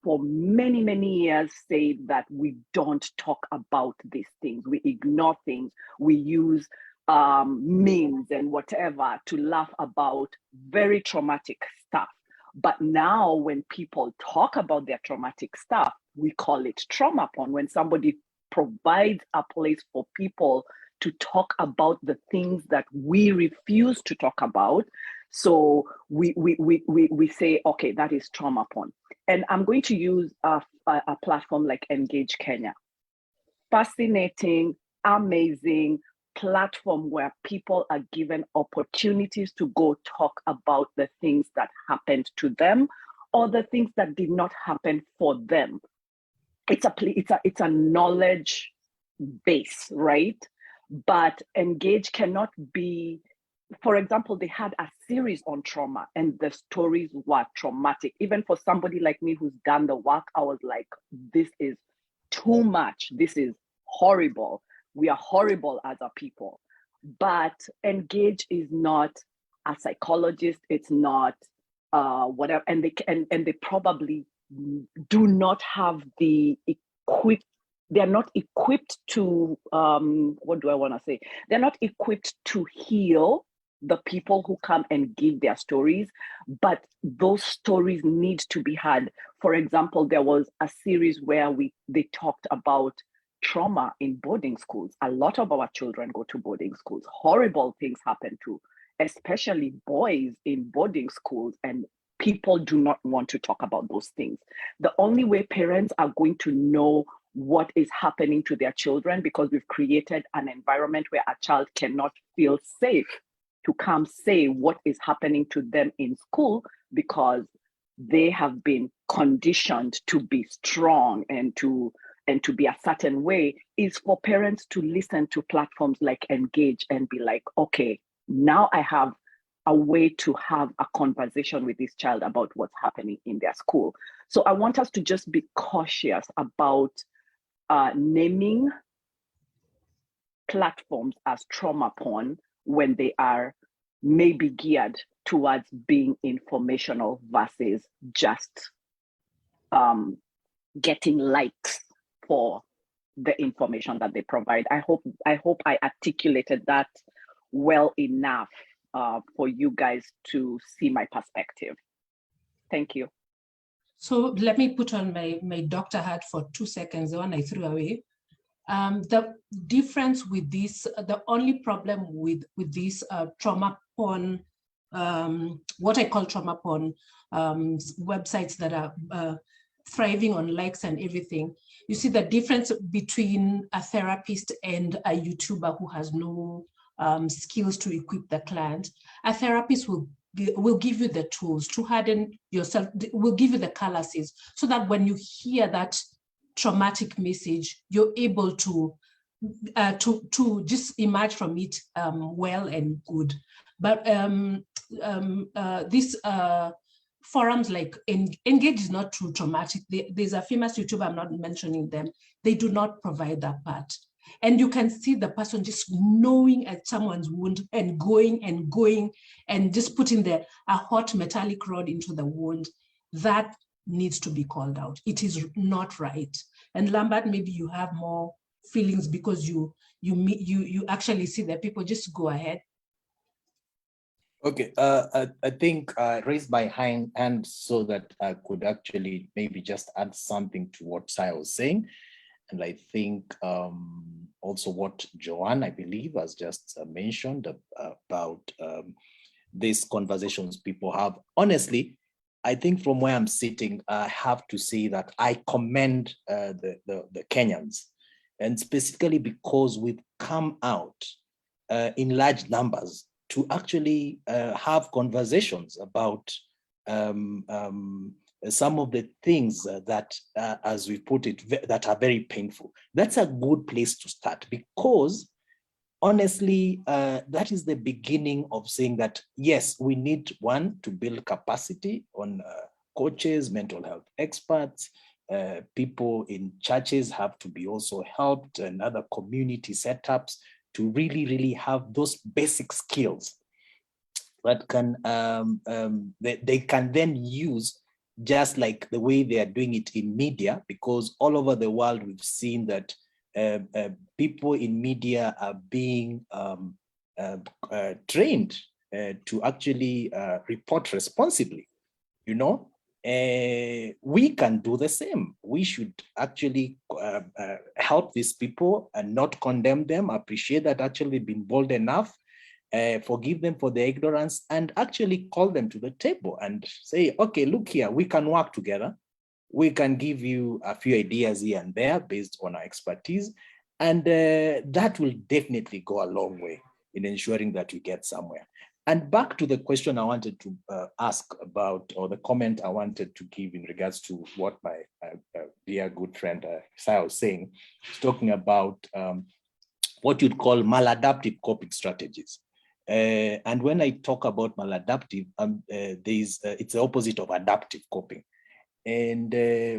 for many, many years say that we don't talk about these things. We ignore things. We use memes and whatever to laugh about very traumatic stuff. But now when people talk about their traumatic stuff, we call it trauma porn. When somebody provides a place for people to talk about the things that we refuse to talk about, so we say, okay, that is trauma porn. And I'm going to use a platform like Engage Kenya. Fascinating, amazing platform where people are given opportunities to go talk about the things that happened to them or the things that did not happen for them. It's a knowledge base, right? But Engage cannot be, for example, they had a series on trauma and the stories were traumatic. Even for somebody like me who's done the work, I was like, this is too much. This is horrible. We are horrible as a people. But Engage is not a psychologist. It's not whatever. And they probably do not have the they're not equipped to, what do I want to say? They're not equipped to heal the people who come and give their stories, but those stories need to be heard. For example, there was a series where they talked about trauma in boarding schools. A lot of our children go to boarding schools. Horrible things happen to, especially boys in boarding schools, and people do not want to talk about those things. The only way parents are going to know what is happening to their children, because we've created an environment where a child cannot feel safe to come say what is happening to them in school, because they have been conditioned to be strong and to be a certain way, is for parents to listen to platforms like Engage and be like, okay, now I have a way to have a conversation with this child about what's happening in their school. So I want us to just be cautious about naming platforms as trauma porn when they are maybe geared towards being informational versus just getting likes for the information that they provide. I hope I articulated that well enough for you guys to see my perspective. Thank you. So let me put on my doctor hat for 2 seconds, the one I threw away. The difference with this, the only problem with this trauma porn, what I call trauma porn websites that are thriving on likes and everything, you see the difference between a therapist and a YouTuber who has no skills to equip the client. A therapist will will give you the tools to harden yourself, will give you the calluses, so that when you hear that traumatic message, you're able to just emerge from it well and good. But these forums like Engage is not too traumatic. There's a famous YouTuber, I'm not mentioning them. They do not provide that part. And you can see the person just knowing at someone's wound and going and just putting a hot metallic rod into the wound. That needs to be called out. It is not right. And Lambert, maybe you have more feelings because you actually see that people. Just go ahead. Okay, I think I raised my hand so that I could actually maybe just add something to what Sai was saying. And I think also what Joanne, I believe, has just mentioned about these conversations people have. Honestly, I think from where I'm sitting, I have to say that I commend the Kenyans, and specifically because we've come out in large numbers to actually have conversations about some of the things that, as we put it, that are very painful. That's a good place to start, because honestly, that is the beginning of saying that, yes, we need, one, to build capacity on coaches, mental health experts, people in churches have to be also helped, and other community setups to really, really have those basic skills that can they can then use, just like the way they are doing it in media, because all over the world we've seen that people in media are being trained to actually report responsibly. You know, we can do the same. We should actually help these people and not condemn them, appreciate that actually been bold enough, forgive them for their ignorance, and actually call them to the table and say, okay, look here, we can work together. We can give you a few ideas here and there based on our expertise. And that will definitely go a long way in ensuring that we get somewhere. And back to the question I wanted to ask about, or the comment I wanted to give in regards to what my dear good friend Sai was saying, talking about what you'd call maladaptive coping strategies. And when I talk about maladaptive, it's the opposite of adaptive coping. And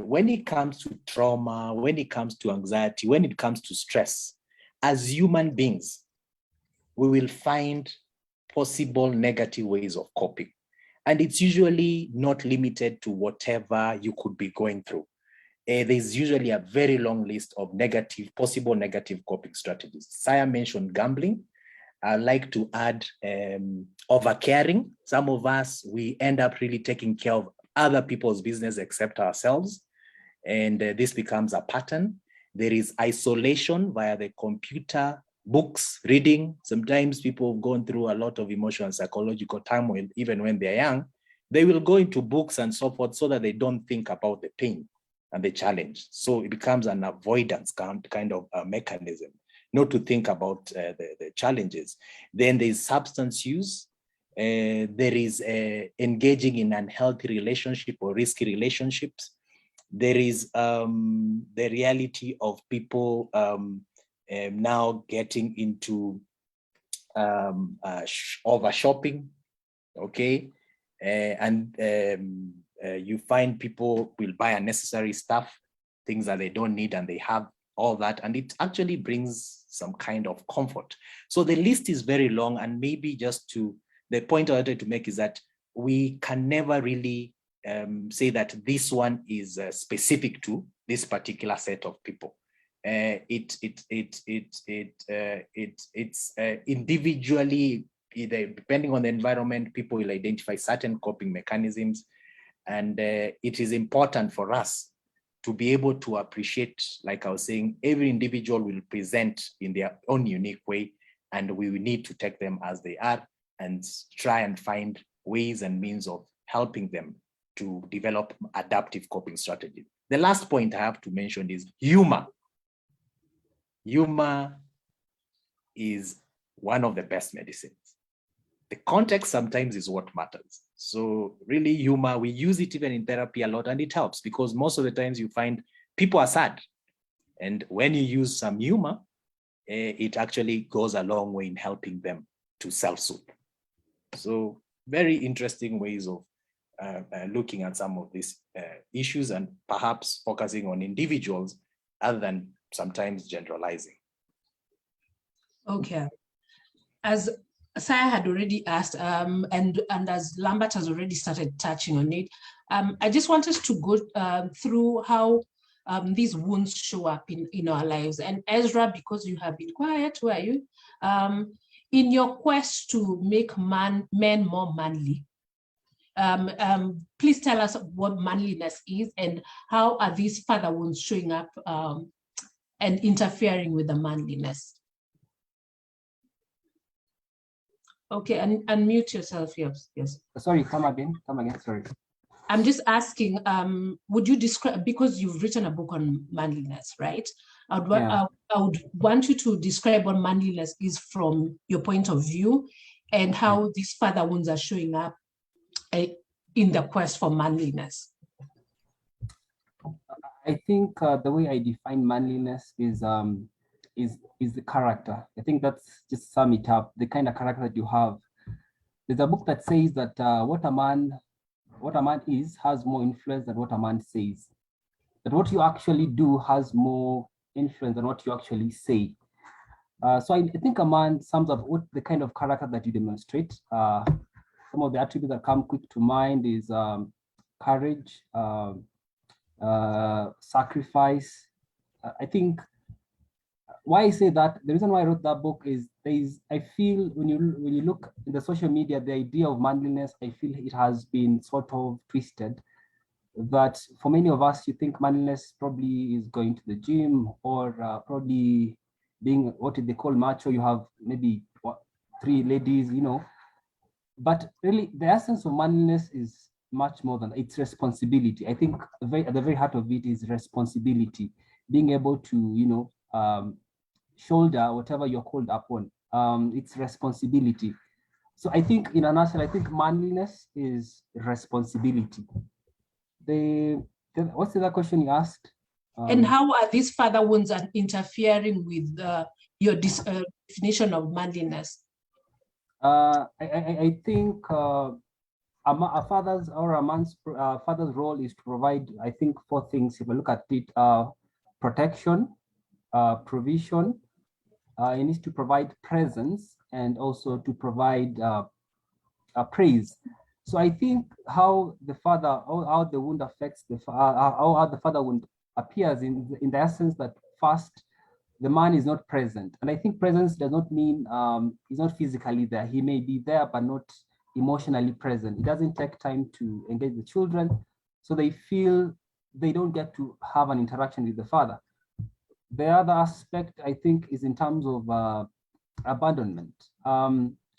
when it comes to trauma, when it comes to anxiety, when it comes to stress, as human beings, we will find possible negative ways of coping. And it's usually not limited to whatever you could be going through. There's usually a very long list of possible negative coping strategies. Saya mentioned gambling. I like to add overcaring. Some of us, we end up really taking care of other people's business except ourselves. And this becomes a pattern. There is isolation via the computer, books, reading. Sometimes people have gone through a lot of emotional and psychological turmoil, even when they're young. They will go into books and so forth so that they don't think about the pain and the challenge. So it becomes an avoidance kind of a mechanism, not to think about the challenges. Then there's substance use. There is engaging in unhealthy relationship or risky relationships. There is the reality of people now getting into over shopping, okay? You find people will buy unnecessary stuff, things that they don't need, and they have all that, and it actually brings some kind of comfort. So the list is very long, and maybe just the point I wanted to make is that we can never really say that this one is specific to this particular set of people. It's individually, depending on the environment, people will identify certain coping mechanisms, and it is important for us to be able to appreciate, like I was saying, every individual will present in their own unique way, and we will need to take them as they are and try and find ways and means of helping them to develop adaptive coping strategies. The last point I have to mention is humor. Humor is one of the best medicines. the context sometimes is what matters. So really humor, we use it even in therapy a lot, and it helps because most of the times you find people are sad. And when you use some humor, it actually goes a long way in helping them to self-soothe. So very interesting ways of looking at some of these issues and perhaps focusing on individuals other than sometimes generalizing. Okay. As Saya had already asked, and as Lambert has already started touching on it, I just want us to go through how these wounds show up in our lives. And Ezra, because you have been quiet, where are you? In your quest to make men more manly, please tell us what manliness is and how are these father wounds showing up and interfering with the manliness. Okay, and unmute yourself, yes. Sorry, come again, sorry. I'm just asking, would you describe, because you've written a book on manliness, right? I would want you to describe what manliness is from your point of view and how these father wounds are showing up in the quest for manliness. I think the way I define manliness is the character. I think that's just sum it up, the kind of character that you have. There's a book that says that what a man is has more influence than what a man says. That what you actually do has more influence than what you actually say. So I think a man sums up what the kind of character that you demonstrate. Some of the attributes that come quick to mind is courage, sacrifice. I think why I say that, the reason why I wrote that book is I feel when you look in the social media, the idea of manliness, I feel it has been sort of twisted. That for many of us, you think manliness probably is going to the gym or probably being what they call macho. You have maybe 3 ladies, but really the essence of manliness is much more than it's responsibility. I think at the very heart of it is responsibility, being able to, shoulder whatever you're called upon. It's responsibility. So I think in a nutshell, I think manliness is responsibility. What's the other question you asked? And how are these father wounds interfering with your definition of manliness? I think a father's or a man's father's role is to provide, I think, 4 things. If we look at it, protection, provision, he needs to provide presence, and also to provide praise. So I think how the father, how the wound affects how the father wound appears in the essence that first, the man is not present. And I think presence does not mean he's not physically there. He may be there, but not emotionally present. It doesn't take time to engage the children, so they feel they don't get to have an interaction with the father. The other aspect, I think, is in terms of abandonment.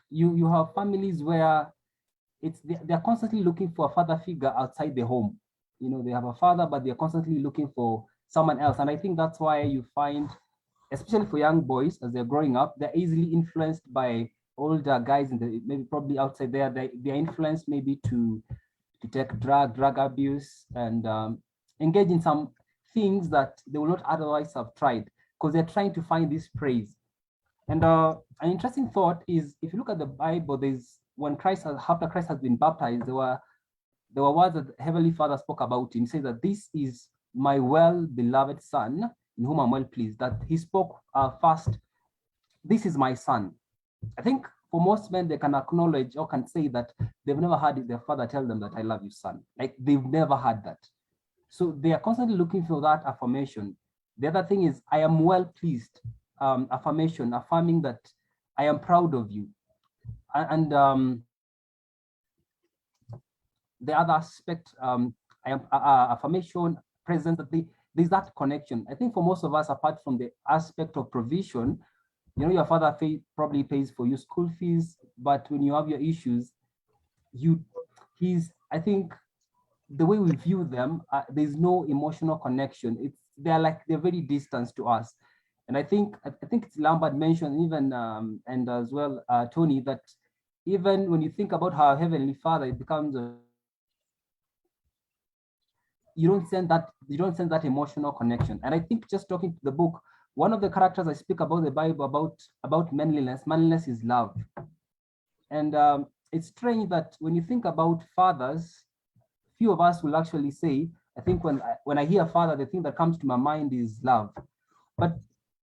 You have families where they're constantly looking for a father figure outside the home. They have a father, but they're constantly looking for someone else. And I think that's why you find, especially for young boys, as they're growing up, they're easily influenced by older guys maybe probably outside there. They're influenced maybe to take drug abuse and engage in some things that they will not otherwise have tried, because they're trying to find this praise. And an interesting thought is, if you look at the Bible, after Christ has been baptized, there were words that the Heavenly Father spoke about him. He said that this is my well-beloved Son, in whom I'm well pleased. That he spoke first, this is my son. I think for most men, they can acknowledge or can say that they've never had their father tell them that I love you, son. Like, they've never had that. So they are constantly looking for that affirmation. The other thing is, I am well pleased, affirmation, affirming that I am proud of you. And the other aspect, I am affirmation, presence, that there's that connection. I think for most of us, apart from the aspect of provision, your father probably pays for your school fees, but when you have your issues, I think the way we view them, there's no emotional connection. They're very distant to us. And I think it's Lambert mentioned even, and as well, Tony, that even when you think about our Heavenly Father, it becomes you don't sense that emotional connection. And I think just talking to the book, one of the characters I speak about the Bible about manliness is love. And it's strange that when you think about fathers, few of us will actually say, I think when I hear father, the thing that comes to my mind is love. But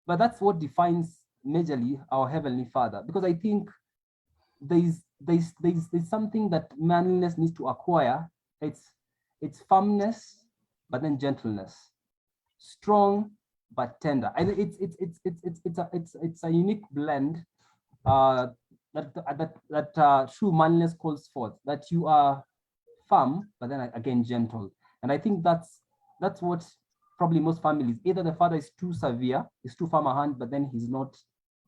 that's what defines majorly our Heavenly Father, because I think there's something that manliness needs to acquire. It's firmness, but then gentleness, strong but tender. And it's a unique blend that true manliness calls forth, that you are firm, but then again gentle. And I think that's what probably most families, either the father is too severe, is too firm a hand, but then he's not,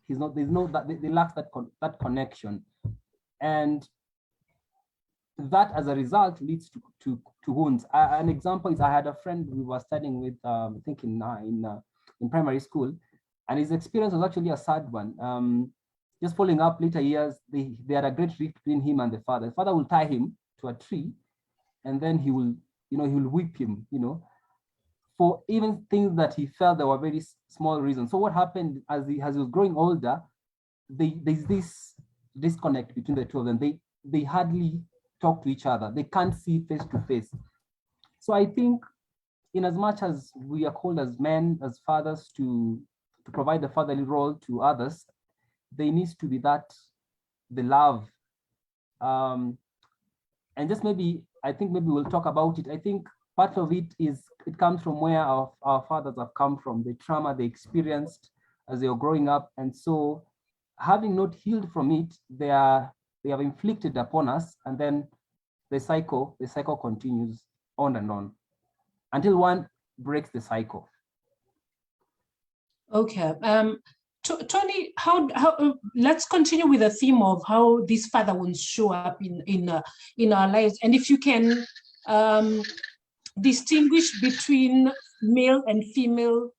there's no, that they lack that connection. And that as a result leads to wounds. An example is I had a friend we were studying with, I think in primary school, and his experience was actually a sad one. Just following up later years, they had a great rift between him and the father. The father will tie him to a tree, and then he will whip him, for even things that he felt there were very small reasons. So what happened as he was growing older, there's this disconnect between the two of them. They hardly talk to each other. They can't see face to face. So I think, in as much as we are called as men, as fathers, to provide the fatherly role to others, there needs to be the love. And just maybe we'll talk about it. I think part of it comes from where our fathers have come from, the trauma they experienced as they were growing up. And so having not healed from it, they have inflicted upon us, and then the cycle continues on and on until one breaks the cycle. Okay. Tony, how let's continue with the theme of how these father wounds show up in our lives, and if you can distinguish between male and female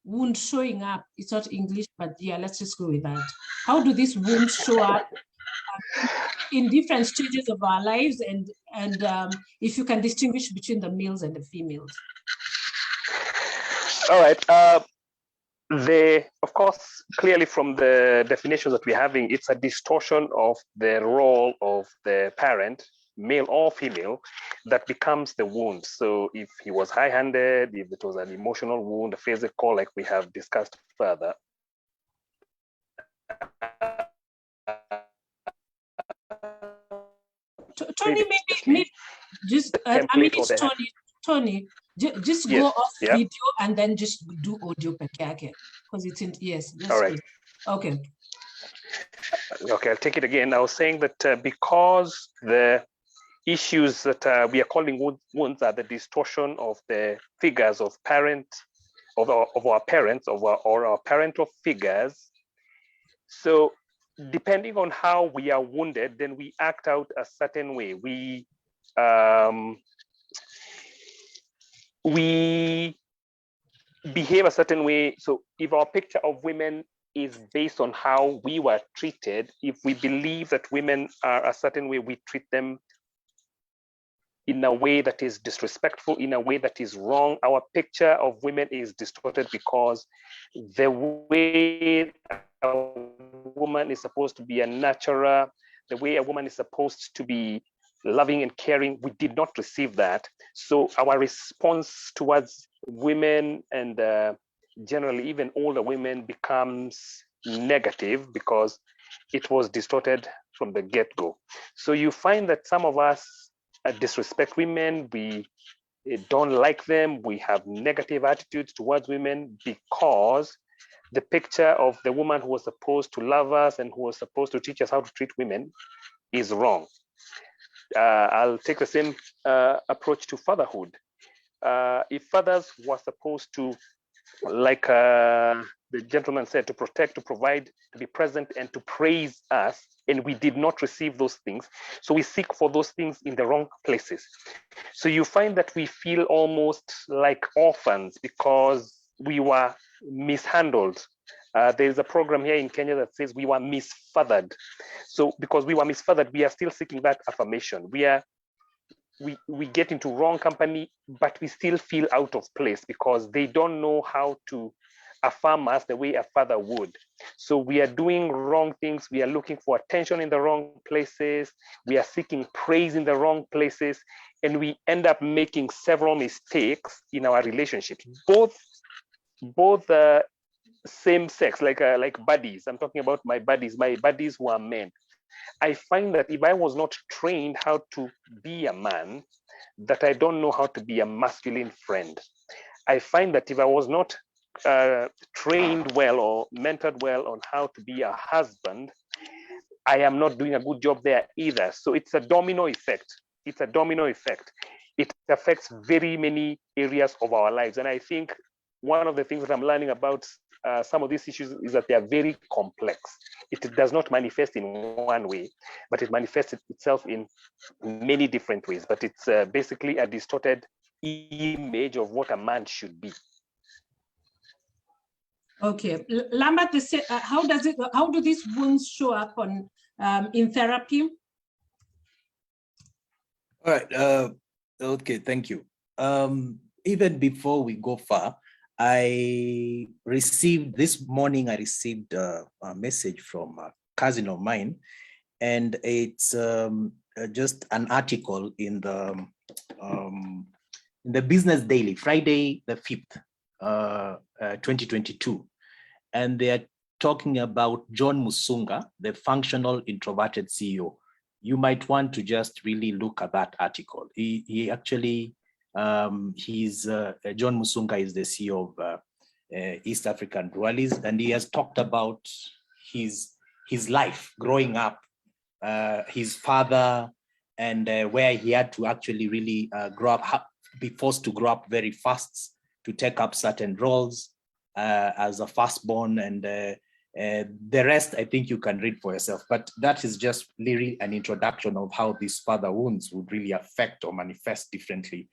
wound showing up. It's not English, but yeah, let's just go with that. How do these wounds show up in different stages of our lives, and if you can distinguish between the males and the females? All right. Of course, clearly from the definitions that we're having, it's a distortion of the role of the parent, male or female, that becomes the wound. So if he was high-handed, if it was an emotional wound, a physical, like we have discussed further. Tony, maybe just a minute, Tony, just go off video and then just do audio peke yake, because it's in, yes. All right. Okay. Okay, I'll take it again. I was saying that because the issues that we are calling wounds are the distortion of the figures of our parents or our parental figures. So depending on how we are wounded, then we act out a certain way. We behave a certain way. So if our picture of women is based on how we were treated, if we believe that women are a certain way, we treat them in a way that is disrespectful, in a way that is wrong. Our picture of women is distorted because the way a woman is supposed to be a nurturer, the way a woman is supposed to be loving and caring, we did not receive that. So our response towards women, and generally even older women, becomes negative because it was distorted from the get-go. So you find that some of us disrespect women, we don't like them, we have negative attitudes towards women because the picture of the woman who was supposed to love us and who was supposed to teach us how to treat women is wrong. I'll take the same approach to fatherhood. If fathers were supposed to, like the gentleman said, to protect, to provide, to be present, and to praise us, and we did not receive those things, so we seek for those things in the wrong places. So you find that we feel almost like orphans because we were mishandled There is a program here in Kenya that says we were misfathered. So because we were misfathered, we are still seeking that affirmation. We get into wrong company, but we still feel out of place because they don't know how to affirm us the way a father would. So we are doing wrong things. We are looking for attention in the wrong places. We are seeking praise in the wrong places. And we end up making several mistakes in our relationships, both same sex, like buddies. I'm talking about my buddies who are men. I find that if I was not trained how to be a man, that I don't know how to be a masculine friend. I find that if I was not trained well or mentored well on how to be a husband, I am not doing a good job there either. So it's a domino effect. It's a domino effect. It affects very many areas of our lives. And I think one of the things that I'm learning about some of these issues is that they are very complex. It does not manifest in one way, but it manifests itself in many different ways. But it's basically a distorted image of what a man should be. Okay, Lambert, how do these wounds show up on in therapy? All right. Okay, thank you. Even before we go far, this morning I received a message from a cousin of mine, and it's just an article in the Business Daily, Friday the 5th, 2022. And they are talking about John Musunga, the functional introverted CEO. You might want to just really look at that article. He actually, John Musunga is the CEO of East African Breweries, and he has talked about his life growing up, his father, and where he had to actually really grow up, be forced to grow up very fast to take up certain roles as a firstborn, and the rest I think you can read for yourself. But that is just really an introduction of how these father wounds would really affect or manifest differently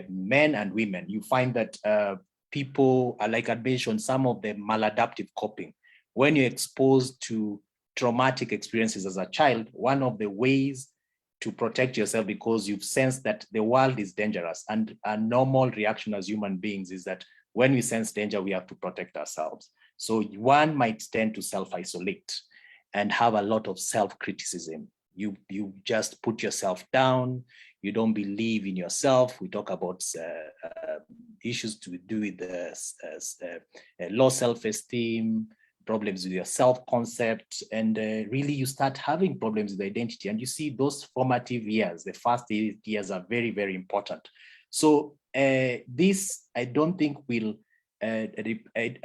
men and women. You find that people, like I mentioned, some of the maladaptive coping. When you're exposed to traumatic experiences as a child, one of the ways to protect yourself, because you've sensed that the world is dangerous, and a normal reaction as human beings is that when we sense danger, we have to protect ourselves. So one might tend to self-isolate and have a lot of self-criticism. You just put yourself down. You don't believe in yourself. We talk about issues to do with low self-esteem, problems with your self-concept, and really you start having problems with identity. And you see those formative years, the first 8 years are very, very important. So this, I don't think will, I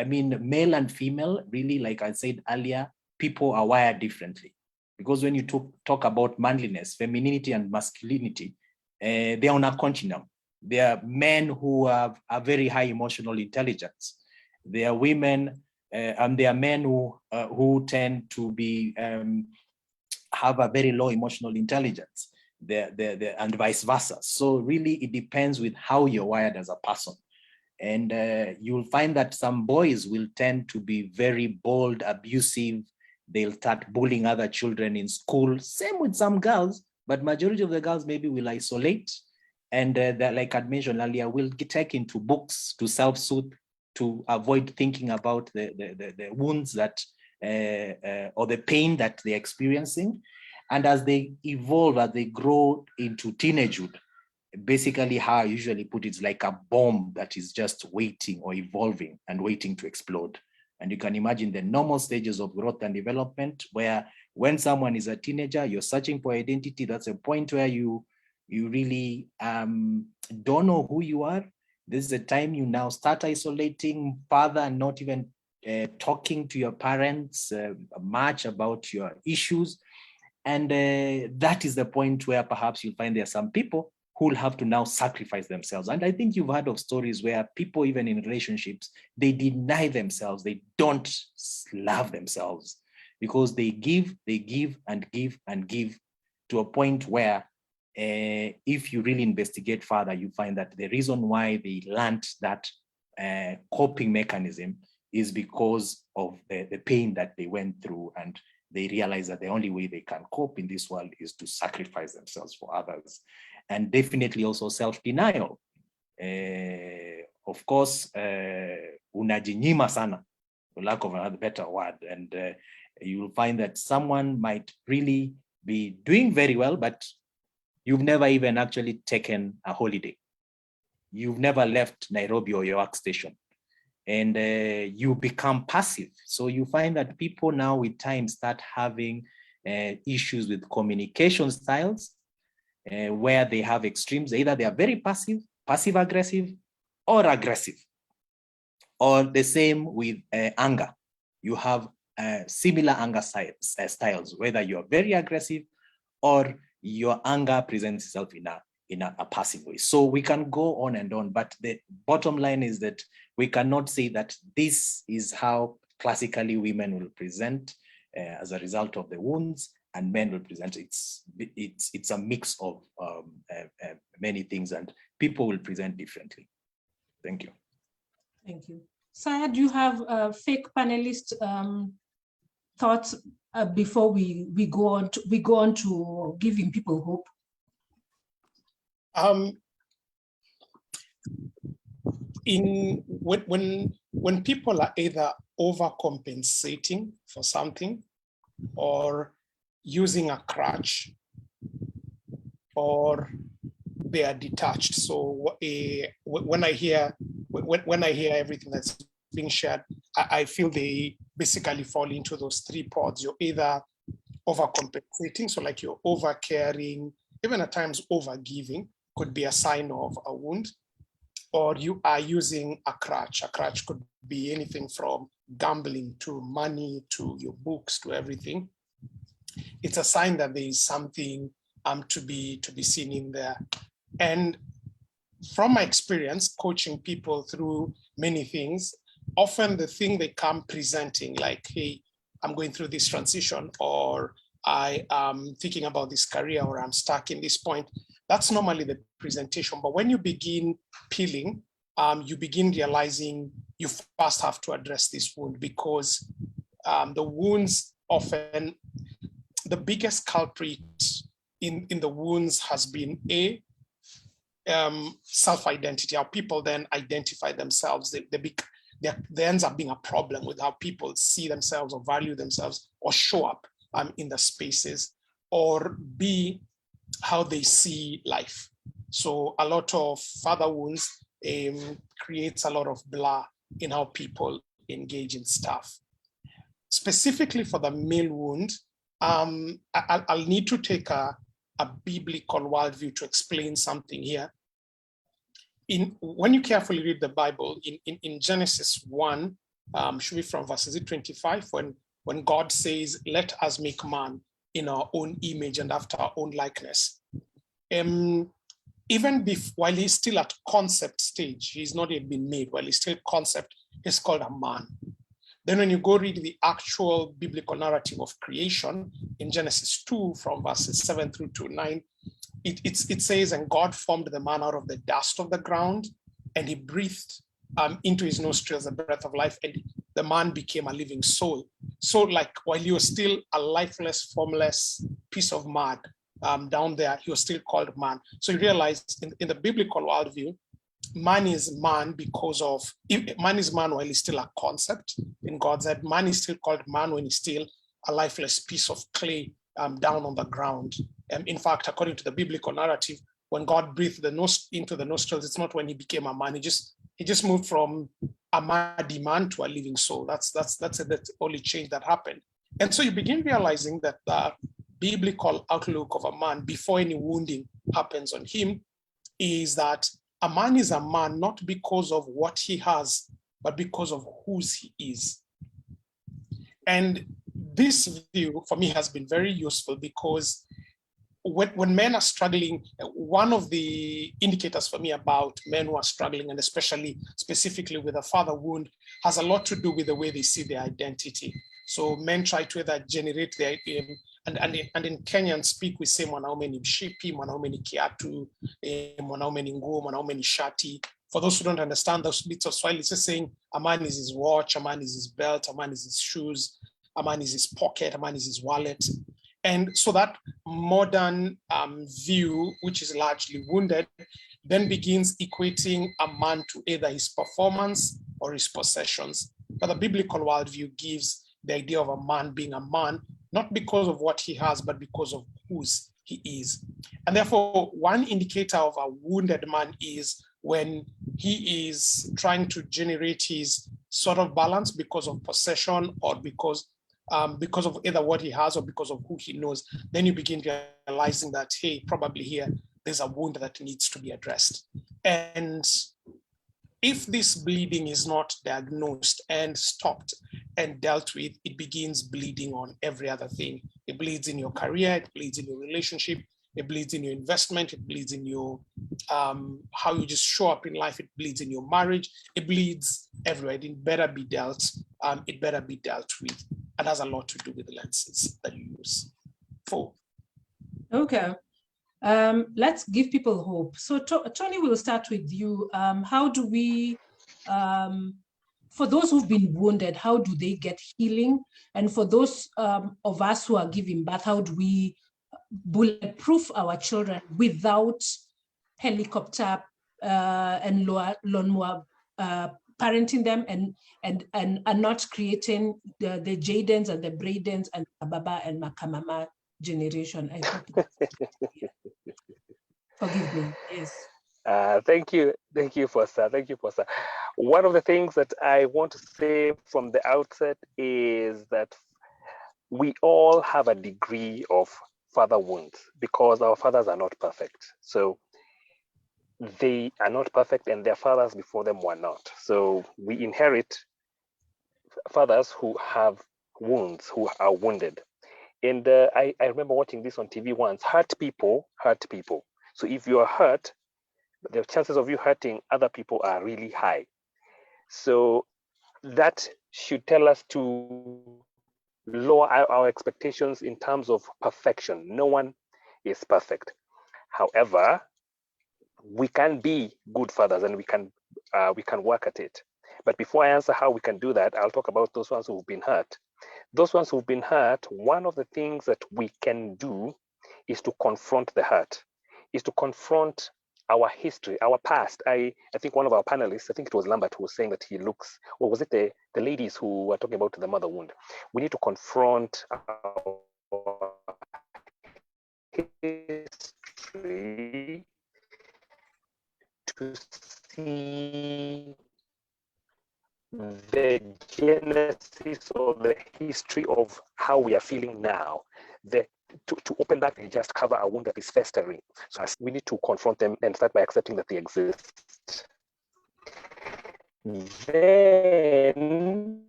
mean, male and female, really, like I said earlier, people are wired differently. Because when you talk about manliness, femininity, and masculinity, they're on a continuum. There are men who have a very high emotional intelligence. There are women and there are men who tend to be have a very low emotional intelligence. And vice versa. So really, it depends with how you're wired as a person. And you'll find that some boys will tend to be very bold, abusive. They'll start bullying other children in school. Same with some girls, but majority of the girls maybe will isolate. And like I mentioned earlier, will take into books to self-soothe, to avoid thinking about the wounds that, or the pain that they're experiencing. And as they evolve, as they grow into teenagehood, basically how I usually put it is like a bomb that is just waiting or evolving and waiting to explode. And you can imagine the normal stages of growth and development, where when someone is a teenager, you're searching for identity. That's a point where you really don't know who you are. This is the time you now start isolating further and not even talking to your parents much about your issues. And that is the point where perhaps you'll find there are some people who will have to now sacrifice themselves. And I think you've heard of stories where people, even in relationships, they deny themselves. They don't love themselves because they give and give and give to a point where if you really investigate further, you find that the reason why they learned that coping mechanism is because of the pain that they went through, and they realize that the only way they can cope in this world is to sacrifice themselves for others. And definitely also self-denial. Of course, unajinyima sana, for lack of another better word. And you will find that someone might really be doing very well, but you've never even actually taken a holiday. You've never left Nairobi or your workstation, and you become passive. So you find that people now with time start having issues with communication styles, where they have extremes. Either they are very passive, passive-aggressive, or aggressive. Or the same with anger. You have similar anger styles, whether you are very aggressive or your anger presents itself in a passive way. So we can go on and on, but the bottom line is that we cannot say that this is how classically women will present as a result of the wounds, and men will present. It's a mix of many things, and people will present differently. Thank you. Thank you. Saya, do you have fake panelist thoughts before we go on to giving people hope? When people are either overcompensating for something, or using a crutch, or they are detached. So when I hear everything that's being shared, I feel they basically fall into those three pods. You're either overcompensating, so like you're over caring, even at times over giving could be a sign of a wound, or you are using a crutch. A crutch could be anything from gambling to money to your books to everything. It's a sign that there is something to be seen in there. And from my experience coaching people through many things, often the thing they come presenting, like, hey, I'm going through this transition, or I am thinking about this career, or I'm stuck in this point, that's normally the presentation. But when you begin peeling, you begin realizing you first have to address this wound, because the wounds often, the biggest culprit in the wounds has been self-identity, how people then identify themselves. There ends up being a problem with how people see themselves or value themselves or show up in the spaces, or B, how they see life. So a lot of father wounds creates a lot of blur in how people engage in stuff. Specifically for the male wound, I'll need to take a biblical worldview to explain something here. When you carefully read the Bible, in Genesis 1, should be from verses 25, when God says, let us make man in our own image and after our own likeness. Even while he's still at concept stage, he's not yet been made, while he's still concept, he's called a man. Then when you go read the actual biblical narrative of creation in Genesis 2 from verses 7 through to 9, it says, and God formed the man out of the dust of the ground, and he breathed into his nostrils the breath of life, and the man became a living soul. So like while he was still a lifeless, formless piece of mud down there, he was still called man. So you realize in the biblical worldview, man is man because of, man is man while he's still a concept. In God's head, man is still called man when he's still a lifeless piece of clay down on the ground. In fact, according to the biblical narrative, when God breathed into the nostrils, it's not when he became a man. He just moved from a muddy man to a living soul. That's the only change that happened. And so you begin realizing that the biblical outlook of a man before any wounding happens on him is that a man is a man not because of what he has, but because of whose he is. And this view for me has been very useful, because when men are struggling, one of the indicators for me about men who are struggling, and especially specifically with a father wound, has a lot to do with the way they see their identity. So men try to either generate their, and in Kenyan speak, we say mwanaume ni mshipi, mwanaume ni kiatu, mwanaume ni nguo, mwanaume ni shati. For those who don't understand those bits of Swahili, it's just saying a man is his watch, a man is his belt, a man is his shoes, a man is his pocket, a man is his wallet. And so that modern view, which is largely wounded, then begins equating a man to either his performance or his possessions. But the biblical worldview gives the idea of a man being a man, not because of what he has, but because of whose he is. And therefore, one indicator of a wounded man is when he is trying to generate his sort of balance because of possession or because of either what he has or because of who he knows. Then you begin realizing that, hey, probably here, there's a wound that needs to be addressed. And if this bleeding is not diagnosed and stopped and dealt with, it begins bleeding on every other thing. It bleeds in your career, it bleeds in your relationship, it bleeds in your investment, it bleeds in your how you just show up in life, it bleeds in your marriage, it bleeds everywhere. It better be dealt, it better be dealt with. And has a lot to do with the lenses that you use. Okay. Let's give people hope. So Tony, we'll start with you. How do we, for those who've been wounded, how do they get healing? And for those of us who are giving birth, how do we bulletproof our children without helicopter and lawnmower parenting them and not creating the Jadens and the Bradens and Baba and Makamama generation? I hope. Forgive me. Yes. Thank you, Foster. Thank you, Foster. One of the things that I want to say from the outset is that we all have a degree of father wounds because our fathers are not perfect. So they are not perfect, and their fathers before them were not. So we inherit fathers who have wounds, who are wounded. And I remember watching this on TV once. Hurt people hurt people. So if you are hurt, the chances of you hurting other people are really high. So that should tell us to lower our expectations in terms of perfection. No one is perfect. However, we can be good fathers, and we can work at it. But before I answer how we can do that, I'll talk about those ones who've been hurt. Those ones who've been hurt, one of the things that we can do is to confront the hurt, is to confront our history, our past. I think one of our panelists, I think it was Lambert, who was saying that he looks, or was it the ladies who were talking about the mother wound? We need to confront our history to see the genesis or the history of how we are feeling now. To open that and just cover a wound that is festering. So we need to confront them and start by accepting that they exist. Then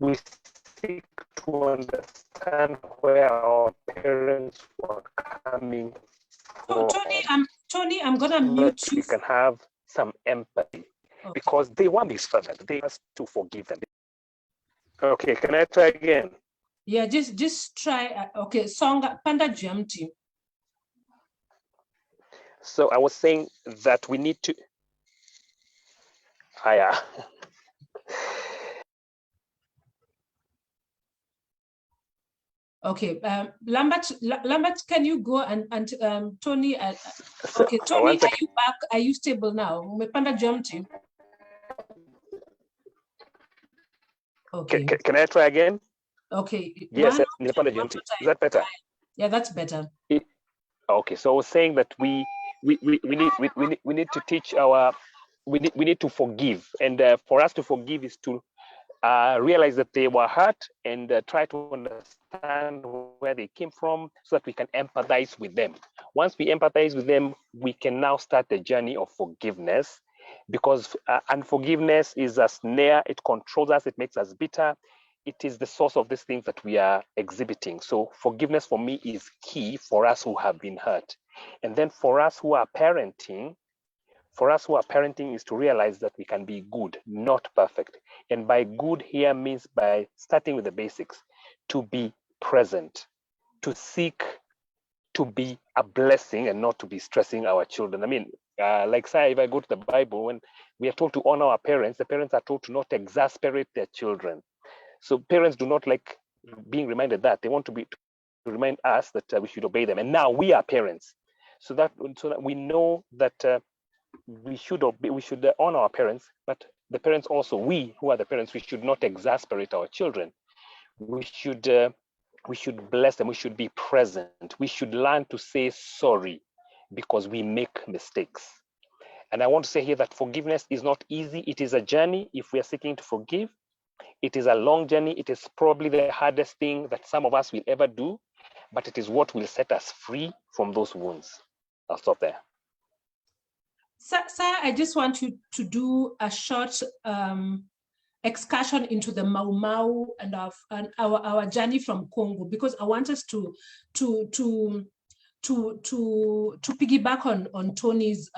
we seek to understand where our parents were coming from. Tony, I'm gonna mute you. We can have some empathy, okay, because they were misfathered. They have to forgive them. Okay, can I try again? Yeah, just try. Okay, Songa Panda Jamti. So I was saying that we need to. Higher. Okay, Lambert, can you go and Tony? Okay, Tony, are you back? Are you stable now? Umepanda Jamti. Okay. Can I try again? Okay. Yes, is that better? Yeah, that's better. Okay, so I was saying that we need to teach we need to forgive, and for us to forgive is to realize that they were hurt and try to understand where they came from so that we can empathize with them. Once we empathize with them, we can now start the journey of forgiveness, because unforgiveness is a snare. It controls us. It makes us bitter. It is the source of these things that we are exhibiting. So forgiveness for me is key for us who have been hurt. And then for us who are parenting, is to realize that we can be good, not perfect. And by good here means by starting with the basics, to be present, to seek to be a blessing and not to be stressing our children. I mean, like say, if I go to the Bible, when we are told to honor our parents, the parents are told to not exasperate their children. So parents do not like being reminded that. They want to remind us that we should obey them. And now we are parents, so that we know that we should honor our parents, but the parents also, we who are the parents, we should not exasperate our children. We should bless them. We should be present. We should learn to say sorry because we make mistakes. And I want to say here that forgiveness is not easy. It is a journey. If we are seeking to forgive, it is a long journey. It is probably the hardest thing that some of us will ever do, but it is what will set us free from those wounds. I'll stop there. Sir, I just want you to do a short excursion into the Mau Mau and our journey from Congo, because I want us to piggyback on Tony's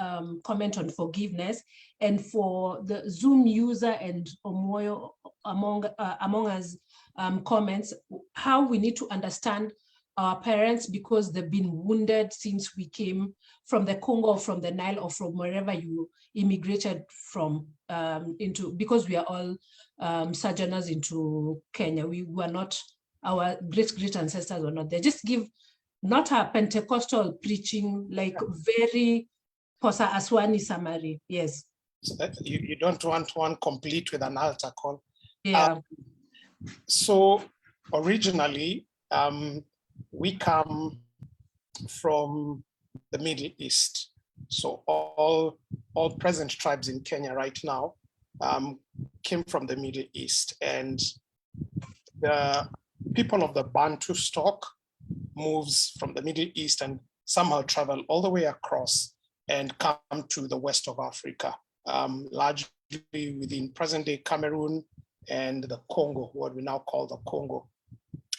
comment on forgiveness, and for the Zoom user and Omoyo among us comments, how we need to understand our parents, because they've been wounded since we came from the Congo, or from the Nile, or from wherever you immigrated from because we are all sojourners into Kenya. We were not, our great ancestors were not there. Just give not a Pentecostal preaching, like very Posa Aswani summary. Yes. So that you don't want one complete with an altar call. Yeah. So originally, we come from the Middle East. So all present tribes in Kenya right now came from the Middle East, and the people of the Bantu stock moves from the Middle East and somehow travel all the way across and come to the west of Africa, largely within present-day Cameroon and the Congo, what we now call the Congo.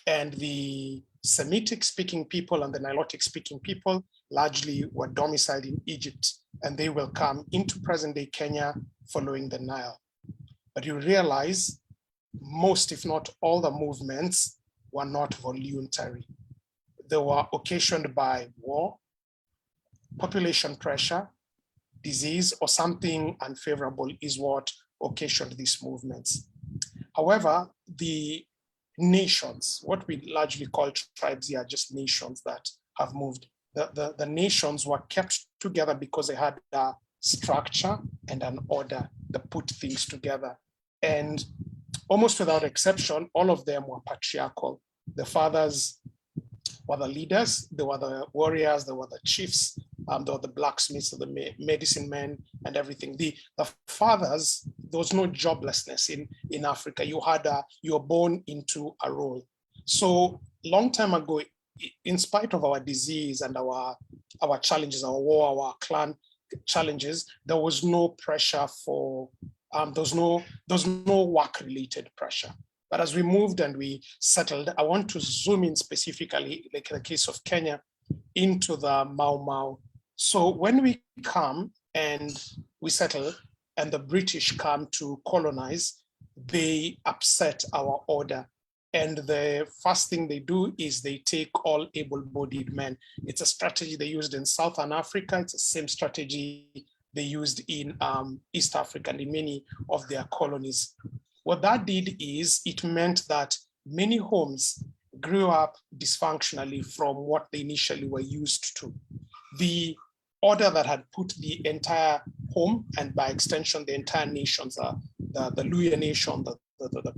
And the Semitic-speaking people and the Nilotic-speaking people largely were domiciled in Egypt, and they will come into present-day Kenya following the Nile. But you realize most, if not all, the movements were not voluntary. They were occasioned by war, population pressure, disease, or something unfavorable is what occasioned these movements. However, the nations, what we largely call tribes here, are just nations that have moved. The nations were kept together because they had a structure and an order that put things together. And almost without exception, all of them were patriarchal. The fathers were the leaders, they were the warriors, they were the chiefs, they were the blacksmiths, the medicine men, and everything. The fathers, there was no joblessness in Africa. You were born into a role. So long time ago, in spite of our disease and our challenges, our war, our clan challenges, there was no pressure for, there was no work-related pressure. But as we moved and we settled, I want to zoom in specifically, like in the case of Kenya, into the Mau Mau. So when we come and we settle and the British come to colonize, they upset our order. And the first thing they do is they take all able-bodied men. It's a strategy they used in Southern Africa. It's the same strategy they used in East Africa and in many of their colonies. What that did is it meant that many homes grew up dysfunctionally from what they initially were used to. The order that had put the entire home, and by extension, the entire nations, the Luya nation, the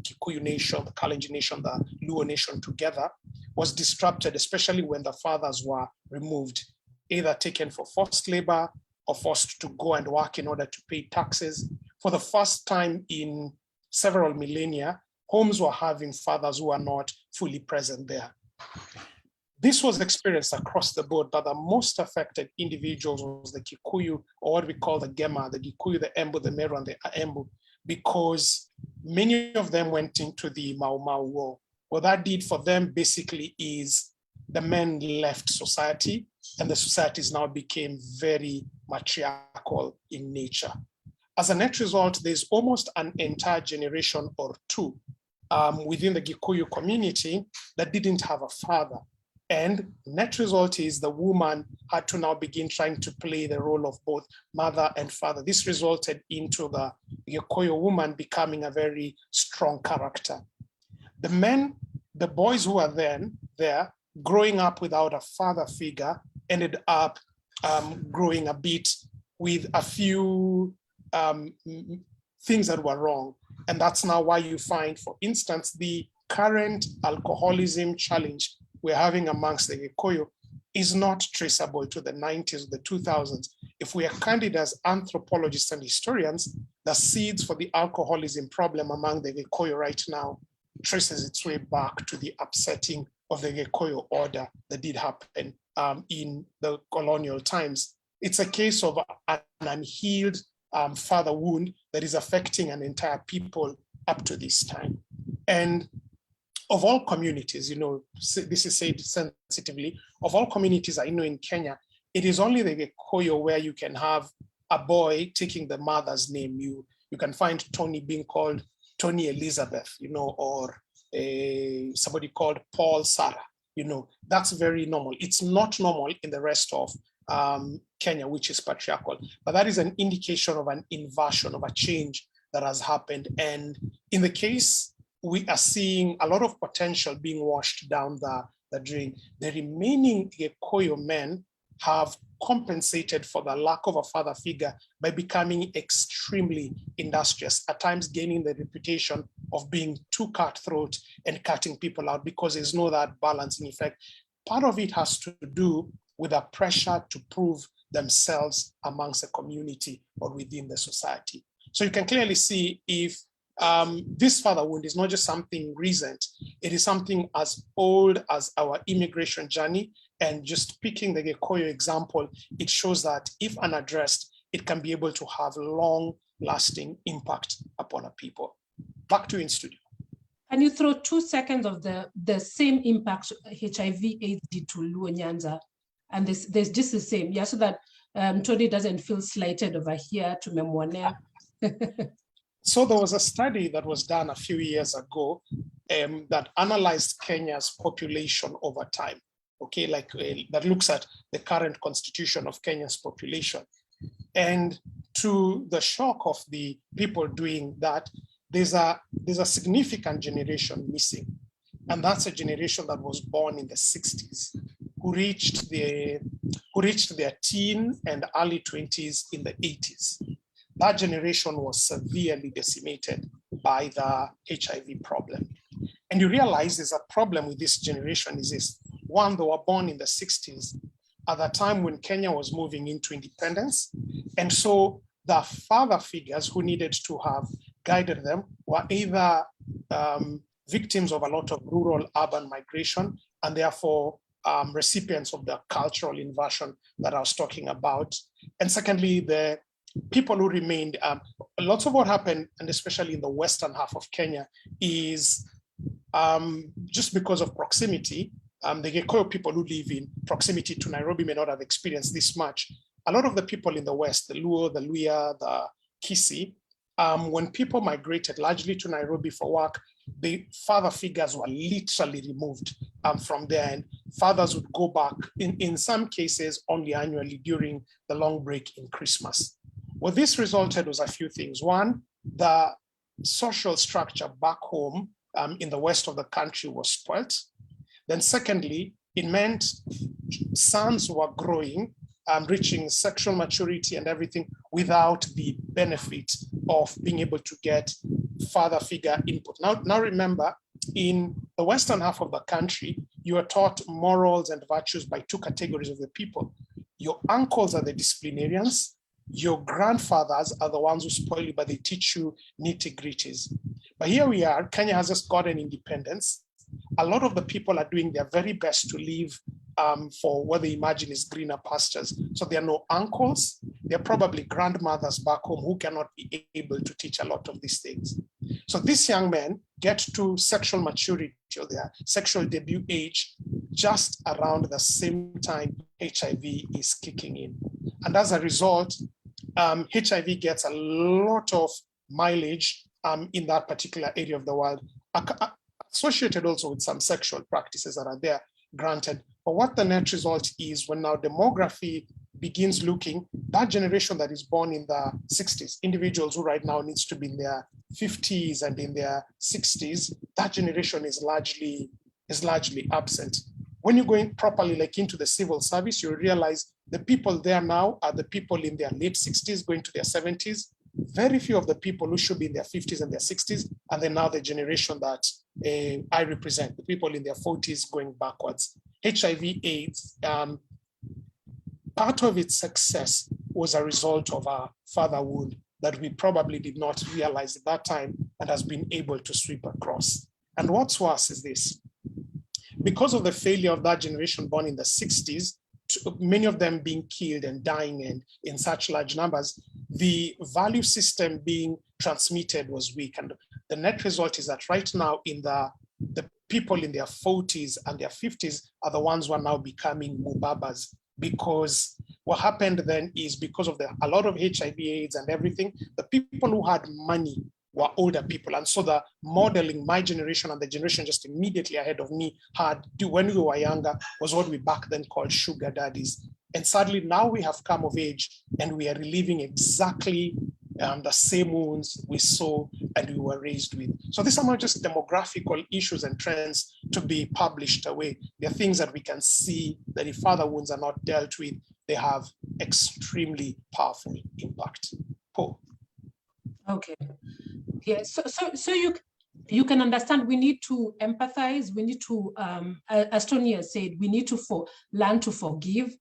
Kikuyu nation, the Kalenjin nation, the Luo nation together, was disrupted, especially when the fathers were removed, either taken for forced labor or forced to go and work in order to pay taxes. For the first time in several millennia, homes were having fathers who were not fully present there. This was experienced across the board, but the most affected individuals was the Kikuyu, or what we call the Gema, the Gikuyu, the Embu, the Meru, and the Embu, because many of them went into the Mau Mau War. What that did for them basically is the men left society, and the societies now became very matriarchal in nature. As a net result, there's almost an entire generation or two within the Gikuyu community that didn't have a father. And net result is the woman had to now begin trying to play the role of both mother and father. This resulted into the Gikuyu woman becoming a very strong character. The men, the boys who were then there, growing up without a father figure, ended up growing a bit with a few things that were wrong. And that's now why you find, for instance, the current alcoholism challenge we're having amongst the Gikuyu is not traceable to the 90s, the 2000s. If we are candid as anthropologists and historians, the seeds for the alcoholism problem among the Gikuyu right now traces its way back to the upsetting of the Gikuyu order that did happen in the colonial times. It's a case of an unhealed father wound that is affecting an entire people up to this time. And of all communities, you know, this is said sensitively, of all communities I know in Kenya, it is only the Gikuyu where you can have a boy taking the mother's name. You can find Tony being called Tony Elizabeth, you know, or somebody called Paul Sarah, you know, that's very normal. It's not normal in the rest of Kenya, which is patriarchal, but that is an indication of an inversion, of a change that has happened. And in the case, we are seeing a lot of potential being washed down the drain. The remaining Gikuyu men have compensated for the lack of a father figure by becoming extremely industrious, at times gaining the reputation of being too cutthroat and cutting people out because there's no that balancing effect. Part of it has to do with a pressure to prove themselves amongst the community or within the society. So you can clearly see if this father wound is not just something recent, it is something as old as our immigration journey. And just picking the Gikuyu example, it shows that if unaddressed, it can be able to have long-lasting impact upon a people. Back to you in studio. Can you throw 2 seconds of the same impact HIV/AIDS did to Luo Nyanza? And there's just the same, yeah, so that Tony doesn't feel slighted over here to Memwane. So there was a study that was done a few years ago that analyzed Kenya's population over time, okay, like that looks at the current constitution of Kenya's population. And to the shock of the people doing that, there's a significant generation missing. And that's a generation that was born in the 60s, who reached their teen and early 20s in the 80s. That generation was severely decimated by the HIV problem. And you realize there's a problem with this generation is this. One, they were born in the 60s, at the time when Kenya was moving into independence. And so the father figures who needed to have guided them were either victims of a lot of rural-urban migration and therefore recipients of the cultural inversion that I was talking about. And secondly, the people who remained, lots of what happened, and especially in the western half of Kenya, is just because of proximity. The Gikuyu people who live in proximity to Nairobi may not have experienced this much. A lot of the people in the west, the Luo, the Luya, the Kisii, when people migrated largely to Nairobi for work, the father figures were literally removed from there, and fathers would go back, in some cases, only annually during the long break in Christmas. What this resulted was a few things. One, the social structure back home in the west of the country was spoilt. Then secondly, it meant sons were growing, reaching sexual maturity and everything without the benefit of being able to get father figure input. Now remember, in the western half of the country, you are taught morals and virtues by two categories of the people. Your uncles are the disciplinarians. Your grandfathers are the ones who spoil you, but they teach you nitty-gritties. But here we are, Kenya has just gotten independence. A lot of the people are doing their very best to live for what they imagine is greener pastures. So there are no uncles. They're probably grandmothers back home who cannot be able to teach a lot of these things. So these young men get to sexual maturity or their sexual debut age just around the same time HIV is kicking in. And as a result, HIV gets a lot of mileage in that particular area of the world, associated also with some sexual practices that are there. granted. But what the net result is, when now demography begins looking, that generation that is born in the 60s, individuals who right now needs to be in their 50s and in their 60s, that generation is largely absent. When you go in properly, like into the civil service, you realize the people there now are the people in their late 60s going to their 70s. Very few of the people who should be in their 50s and their 60s, and then now the generation that I represent, the people in their 40s going backwards. HIV/AIDS, part of its success was a result of our father wound that we probably did not realize at that time and has been able to sweep across. And what's worse is this: because of the failure of that generation born in the 60s, many of them being killed and dying and in such large numbers, the value system being transmitted was weak. And the net result is that right now in the people in their 40s and their 50s are the ones who are now becoming mubabas, because what happened then is, because of a lot of HIV/AIDS and everything, the people who had money were older people. And so the modeling my generation and the generation just immediately ahead of me had when we were younger was what we back then called sugar daddies. And sadly, now we have come of age and we are reliving exactly the same wounds we saw and we were raised with. So these are not just demographical issues and trends to be published away. They're things that we can see that if other wounds are not dealt with, they have extremely powerful impact. Paul. Okay. Yeah. So you can understand. We need to empathize. We need to, as Tony said, we need to learn to forgive.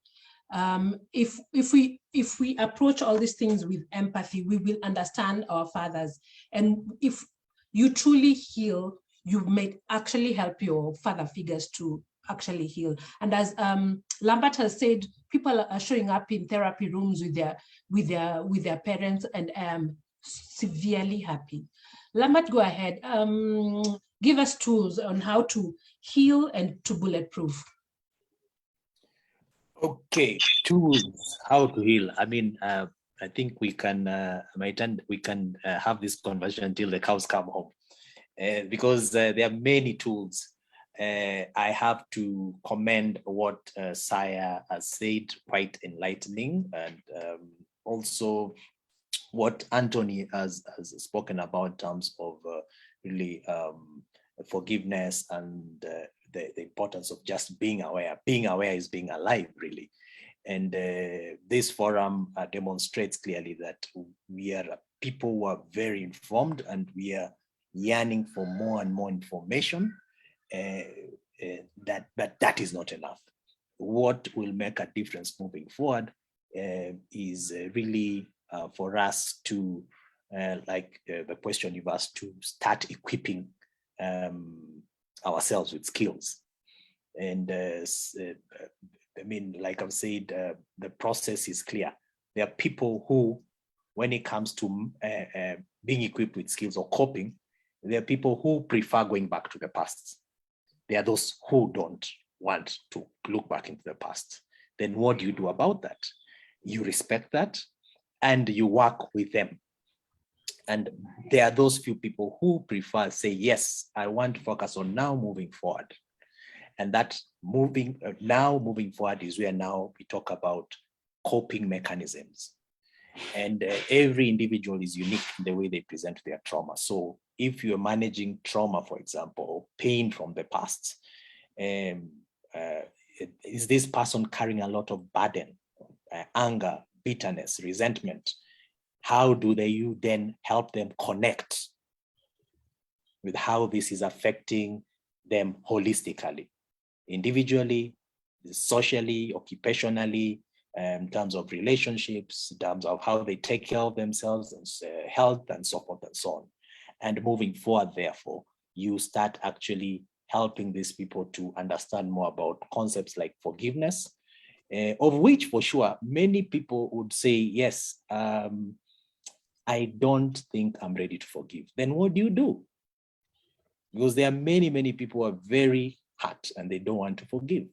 If we approach all these things with empathy, we will understand our fathers. And if you truly heal, you may actually help your father figures to actually heal. And as Lambert has said, people are showing up in therapy rooms with their parents, and I am severely happy. Lambert, go ahead. Give us tools on how to heal and to bulletproof. Okay, tools, how to heal. I mean, I think we can, have this conversation until the cows come home, because there are many tools. I have to commend what Saya has said, quite enlightening, and also what Anthony has spoken about in terms of really forgiveness and the importance of just being aware. Being aware is being alive, really. And this forum demonstrates clearly that we are people who are very informed, and we are yearning for more and more information. But that is not enough. What will make a difference moving forward is really for us to, like the question you've asked, to start equipping ourselves with skills. And I mean, like I've said, the process is clear. There are people who, when it comes to being equipped with skills or coping, there are people who prefer going back to the past. There are those who don't want to look back into the past. Then what do you do about that? You respect that and you work with them. And there are those few people who prefer, say, yes, I want to focus on now moving forward. And that moving forward is where now we talk about coping mechanisms. And every individual is unique in the way they present their trauma. So if you're managing trauma, for example, or pain from the past, is this person carrying a lot of burden, anger, bitterness, resentment? How do you then help them connect with how this is affecting them holistically, individually, socially, occupationally, in terms of relationships, in terms of how they take care of themselves and health and so forth and so on. And moving forward, therefore, you start actually helping these people to understand more about concepts like forgiveness, of which for sure, many people would say, yes, I don't think I'm ready to forgive. Then what do you do? Because there are many, many people who are very hurt and they don't want to forgive.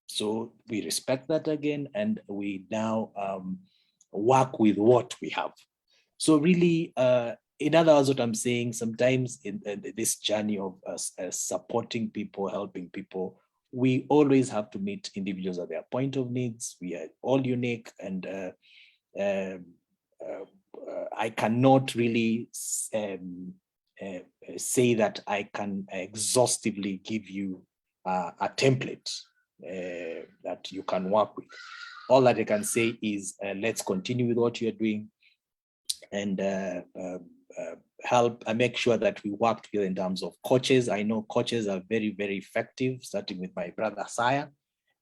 So we respect that again, and we now work with what we have. So really, in other words, what I'm saying, sometimes in this journey of supporting people, helping people, we always have to meet individuals at their point of needs. We are all unique, and I cannot really say that I can exhaustively give you a template that you can work with. All that I can say is let's continue with what you're doing, and help and make sure that we work together in terms of coaches. I know coaches are very, very effective, starting with my brother Saya,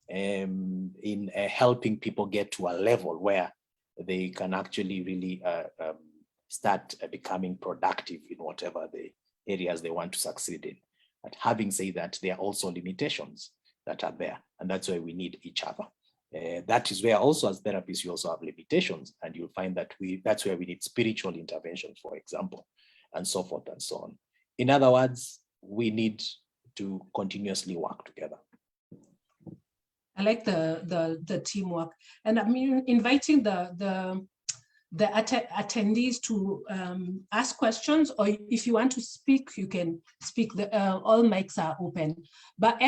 in helping people get to a level where they can actually really start becoming productive in whatever the areas they want to succeed in. But having said that, there are also limitations that are there, and that's why we need each other. That is where also as therapists, you also have limitations, and you'll find that that's where we need spiritual intervention, for example, and so forth and so on. In other words, we need to continuously work together. I like the teamwork, and I mean inviting the attendees to ask questions, or if you want to speak, you can speak. All mics are open. But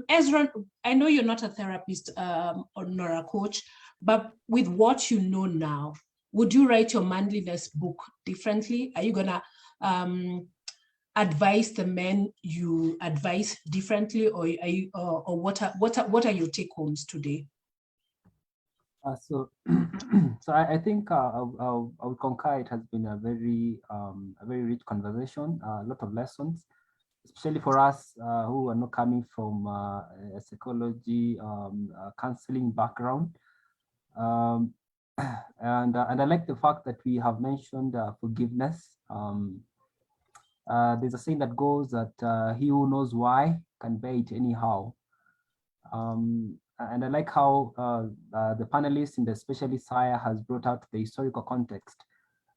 Ezra, I know you're not a therapist or nor a coach, but with what you know now, would you write your manliness book differently? Are you gonna advise the men you advise differently, or are you, or what are your take homes today? So I think I would concur. It has been a very rich conversation, a lot of lessons, especially for us who are not coming from a psychology, counseling background. And I like the fact that we have mentioned forgiveness. There's a saying that goes that he who knows why can bear it anyhow. And I like how the panelists, and especially Saya, has brought out the historical context.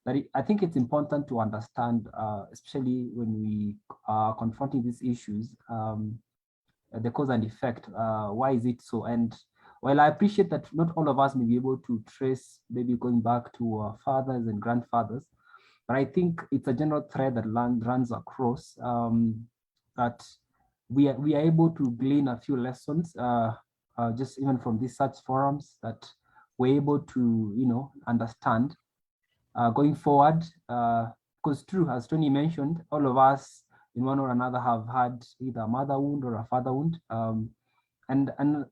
That I think it's important to understand, especially when we are confronting these issues, the cause and effect. Why is it so? And while I appreciate that not all of us may be able to trace, maybe going back to our fathers and grandfathers, but I think it's a general thread that runs across, that we are able to glean a few lessons, just even from these such forums, that we're able to, understand going forward. Because true, as Tony mentioned, all of us in one or another have had either a mother wound or a father wound. And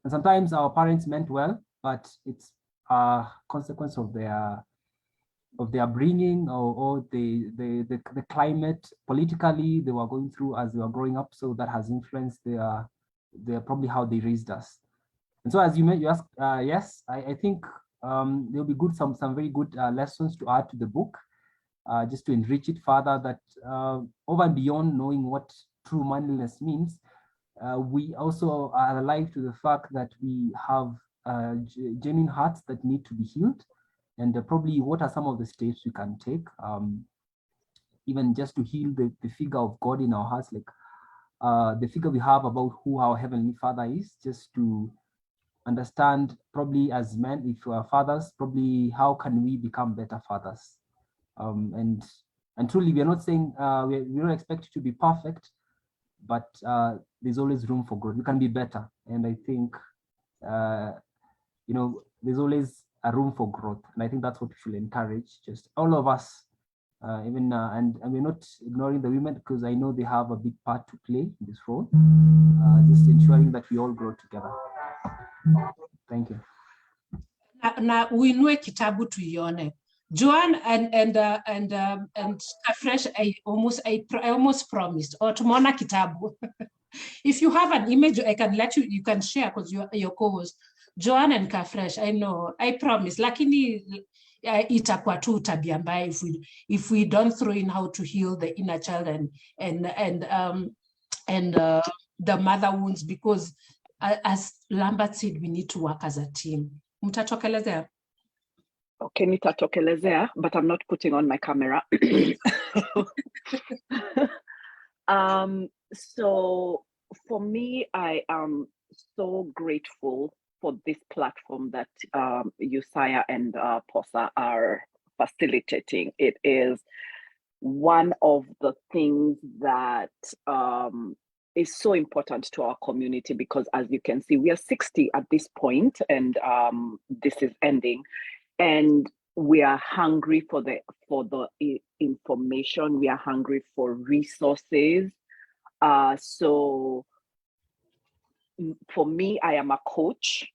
sometimes our parents meant well, but it's a consequence of their bringing, or the climate politically they were going through as they were growing up. So that has influenced their probably how they raised us. And so, as you asked, yes, I think there'll be some very good lessons to add to the book, just to enrich it further. That over and beyond knowing what true manliness means, we also are alive to the fact that we have genuine hearts that need to be healed, and probably what are some of the steps we can take, even just to heal the figure of God in our hearts, like the figure we have about who our Heavenly Father is, just to understand, probably as men, if we are fathers, probably how can we become better fathers. And truly, we are not saying we don't expect you to be perfect, but there's always room for growth. We can be better, and I think there's always a room for growth, and I think that's what we should encourage. Just all of us, even and we're not ignoring the women, because I know they have a big part to play in this role. Just ensuring that we all grow together. Thank you. Na uinue kitabu tuione. Joan and Afresh, I almost promised, or tumeona kitabu. If you have an image, I can let you can share, because you're your co-host. Joan and Kafresh, I know, I promise. Lakini itakuwa tu tabia mbaya if we don't throw in how to heal the inner child and the mother wounds, because as Lambert said, we need to work as a team. Mtatokelezea? Okay, nitatokelezea, but I'm not putting on my camera. So for me, I am so grateful for this platform that Saya and Posa are facilitating. It is one of the things that is so important to our community, because as you can see, we are 60 at this point, and this is ending, and we are hungry for the information. We are hungry for resources. So for me, I am a coach.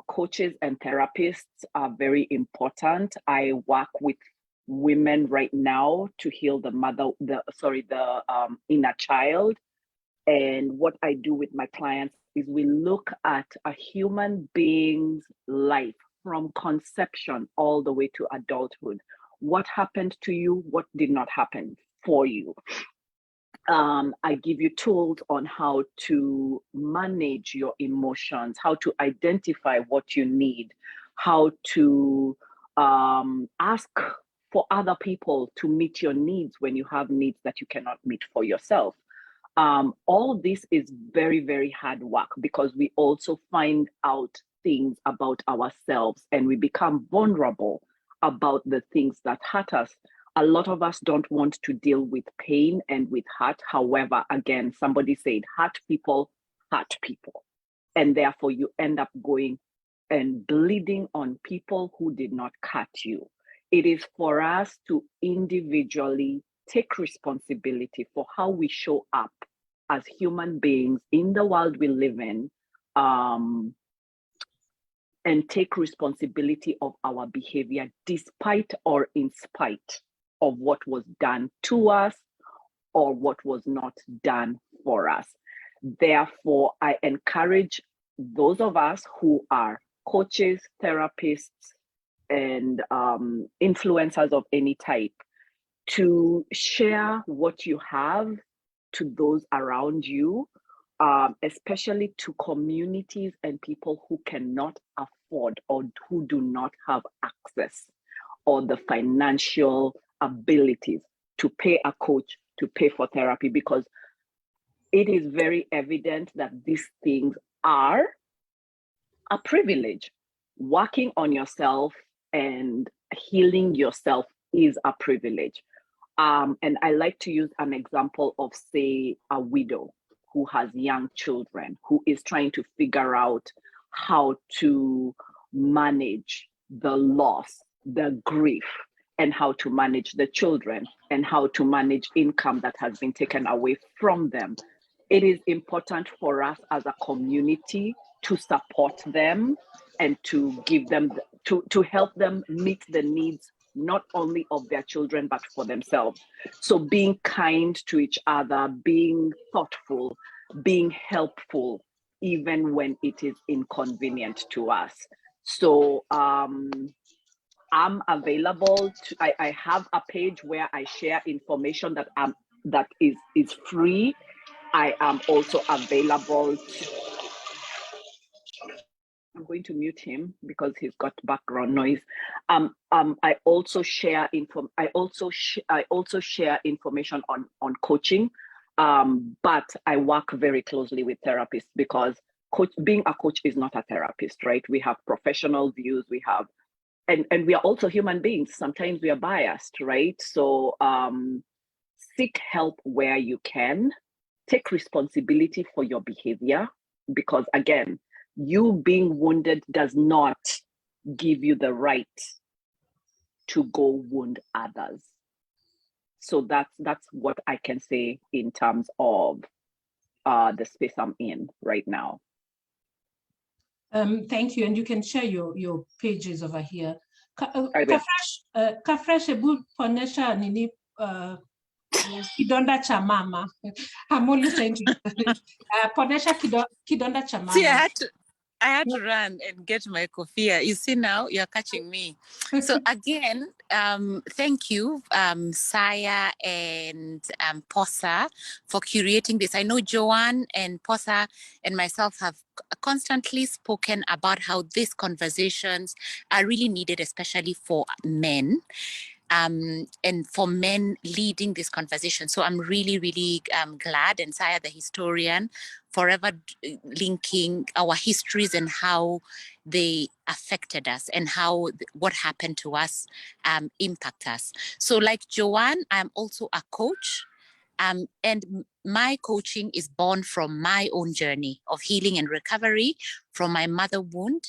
Coaches and therapists are very important. I work with women right now to heal the inner child. And what I do with my clients is we look at a human being's life from conception all the way to adulthood. What happened to you? What did not happen for you? I give you tools on how to manage your emotions, how to identify what you need, how to ask for other people to meet your needs when you have needs that you cannot meet for yourself. All this is very, very hard work, because we also find out things about ourselves and we become vulnerable about the things that hurt us. A lot of us don't want to deal with pain and with hurt. However, again, somebody said, hurt people. And therefore you end up going and bleeding on people who did not cut you. It is for us to individually take responsibility for how we show up as human beings in the world we live in, and take responsibility of our behavior despite or in spite of what was done to us or what was not done for us. Therefore, I encourage those of us who are coaches, therapists, and influencers of any type to share what you have to those around you, especially to communities and people who cannot afford or who do not have access or the financial abilities to pay a coach, to pay for therapy, because it is very evident that these things are a privilege. Working on yourself and healing yourself is a privilege. And I like to use an example of, say, a widow who has young children, who is trying to figure out how to manage the loss, the grief, and how to manage the children, and how to manage income that has been taken away from them. It is important for us as a community to support them and to give them, to help them meet the needs not only of their children, but for themselves. So being kind to each other, being thoughtful, being helpful, even when it is inconvenient to us. So I'm available I have a page where I share information that is free. I am also available I'm going to mute him because he's got background noise. I also share share information on coaching, but I work very closely with therapists, because being a coach is not a therapist, right? We have professional views, we have, and we are also human beings. Sometimes we are biased, right? So seek help where you can. Take responsibility for your behavior, because again, you being wounded does not give you the right to go wound others. So that's what I can say in terms of the space I'm in right now. Thank you, and you can share your pages over here. Kafresh, ebu ponesha nini kidonda cha mama. I'm only trying to ponesha kidonda cha mama. See, I had to run and get my kofia. You see now, you're catching me. So again, thank you, Saya and Posa, for curating this. I know Joanne and Posa and myself have constantly spoken about how these conversations are really needed, especially for men. And for men leading this conversation. So I'm really, really glad, and Saya, the historian, forever linking our histories and how they affected us and how what happened to us impact us. So like Joanne, I'm also a coach. And my coaching is born from my own journey of healing and recovery from my mother wound.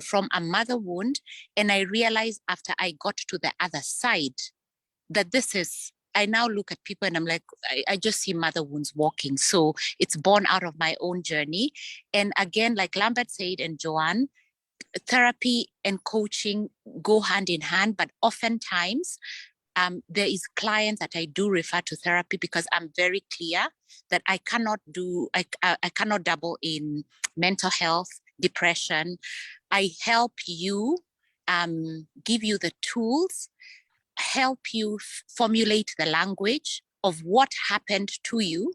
From a mother wound. And I realized after I got to the other side that I now look at people and I'm like, I just see mother wounds walking. So it's born out of my own journey. And again, like Lambert said and Joanne, therapy and coaching go hand in hand, but oftentimes there is clients that I do refer to therapy because I'm very clear that I cannot dabble in mental health, depression. I help you, give you the tools, help you formulate the language of what happened to you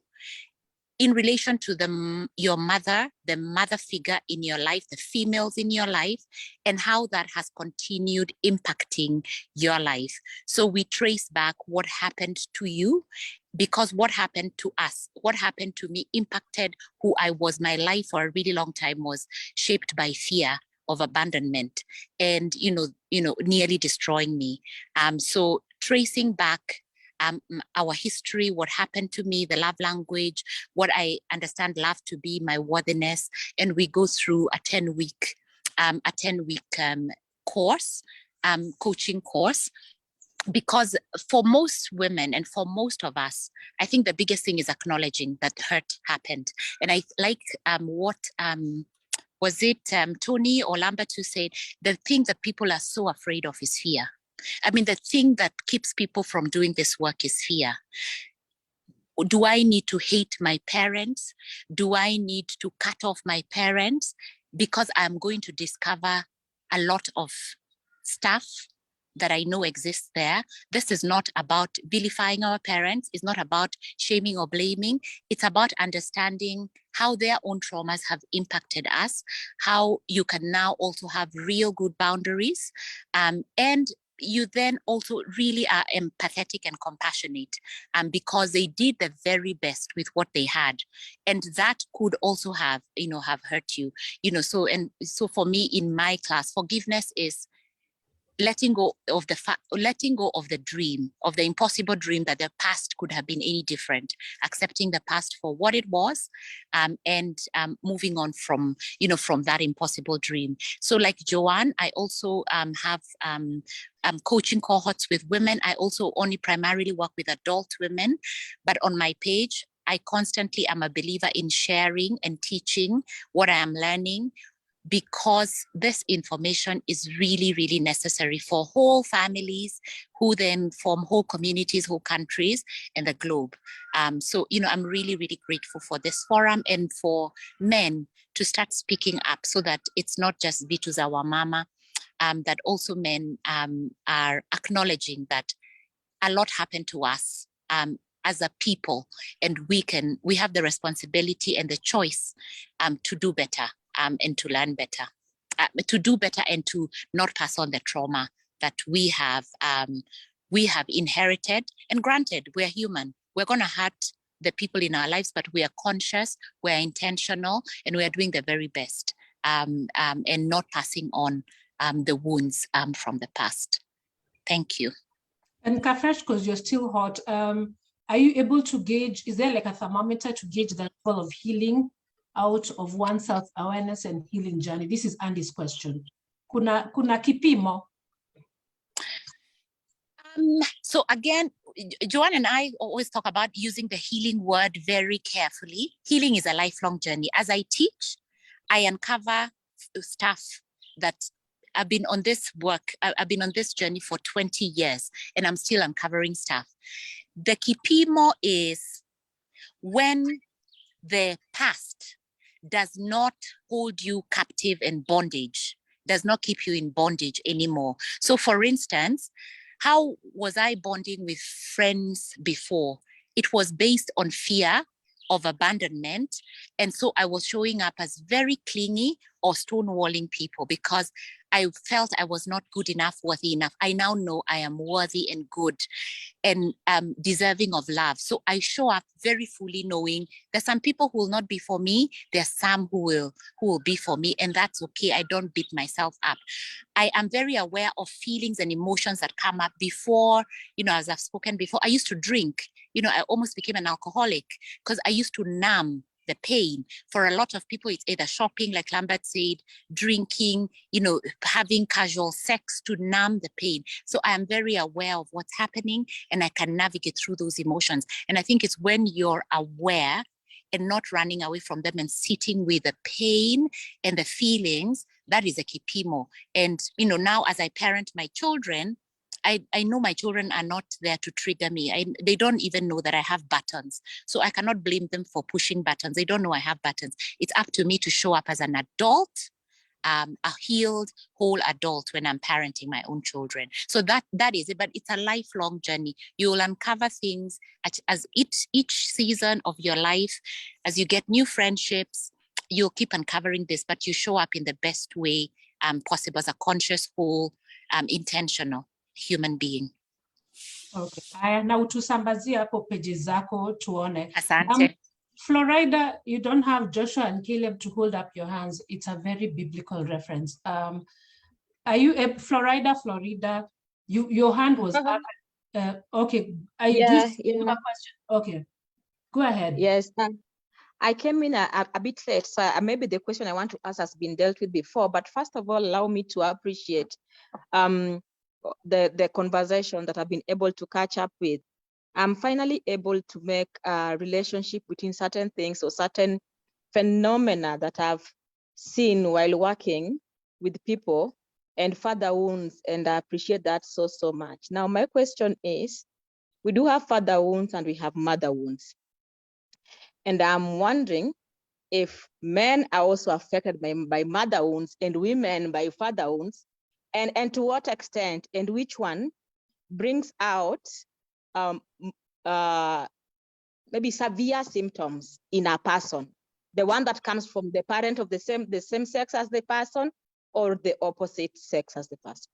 in relation to your mother, the mother figure in your life, the females in your life, and how that has continued impacting your life. So we trace back what happened to you, because what happened to us, what happened to me impacted who I was. My life for a really long time was shaped by fear of abandonment and, nearly destroying me. So tracing back our history, what happened to me, the love language, what I understand love to be, my worthiness, and we go through a 10-week course, coaching course. Because for most women and for most of us, I think the biggest thing is acknowledging that hurt happened. And I like what was it Tony or Lambert who said, the thing that people are so afraid of is fear. I mean, the thing that keeps people from doing this work is fear. Do I need to hate my parents? Do I need to cut off my parents? Because I'm going to discover a lot of stuff that I know exists there. This is not about vilifying our parents. It's not about shaming or blaming. It's about understanding how their own traumas have impacted us, how you can now also have real good boundaries, and you then also really are empathetic and compassionate because they did the very best with what they had. And that could also have hurt you. So for me in my class, forgiveness is letting go of the dream, of the impossible dream that the past could have been any different, accepting the past for what it was, and moving on from that impossible dream. So like Joanne, I also have coaching cohorts with women. I also only primarily work with adult women, but on my page, I constantly am a believer in sharing and teaching what I am learning, because this information is really, really necessary for whole families who then form whole communities, whole countries, and the globe. So, I'm really, really grateful for this forum and for men to start speaking up so that it's not just Vitu za Wamama, that also men are acknowledging that a lot happened to us as a people, and we have the responsibility and the choice to do better. And to learn better, to do better, and to not pass on the trauma that we have inherited. And granted, we're human. We're going to hurt the people in our lives, but we are conscious, we're intentional, and we are doing the very best, and not passing on the wounds from the past. Thank you. And Kafresh, because you're still hot, are you able to gauge, is there like a thermometer to gauge the level of healing out of one's self-awareness and healing journey? This is Andy's question. Kuna kipimo? So again, Joanne and I always talk about using the healing word very carefully. Healing is a lifelong journey. As I teach, I uncover stuff that I've been on this work. I've been on this journey for 20 years, and I'm still uncovering stuff. The kipimo is when the past does not hold you captive in bondage, does not keep you in bondage anymore. So for instance, how was I bonding with friends before? It was based on fear of abandonment. And so I was showing up as very clingy or stonewalling people because I felt I was not good enough, worthy enough. I now know I am worthy and good and deserving of love. So I show up very fully knowing there's some people who will not be for me. There's some who will be for me, and that's okay. I don't beat myself up. I am very aware of feelings and emotions that come up before, as I've spoken before. I used to drink, I almost became an alcoholic because I used to numb the pain. For a lot of people, it's either shopping, like Lambert said, drinking, having casual sex to numb the pain. So I am very aware of what's happening and I can navigate through those emotions. And I think it's when you're aware and not running away from them and sitting with the pain and the feelings, that is a kipimo. And, now as I parent my children, I know my children are not there to trigger me. They don't even know that I have buttons. So I cannot blame them for pushing buttons. They don't know I have buttons. It's up to me to show up as an adult, a healed, whole adult when I'm parenting my own children. So that is it, but it's a lifelong journey. You will uncover things as each season of your life, as you get new friendships, you'll keep uncovering this, but you show up in the best way possible as a conscious, whole, intentional human being. Okay. Haya, na utusambazie hapo pages zako tuone. Asante. Florida, you don't have Joshua and Caleb to hold up your hands. It's a very biblical reference. Are you Florida? Your hand was up. Okay. Yeah. You have a question? Okay. Go ahead. Yes. I came in a bit late, so maybe the question I want to ask has been dealt with before. But first of all, allow me to appreciate the conversation that I've been able to catch up with. I'm finally able to make a relationship between certain things or certain phenomena that I've seen while working with people and father wounds, and I appreciate that so much. Now, my question is, we do have father wounds and we have mother wounds. And I'm wondering if men are also affected by mother wounds and women by father wounds, and to what extent, and which one brings out maybe severe symptoms in a person, the one that comes from the parent of the same sex as the person or the opposite sex as the person.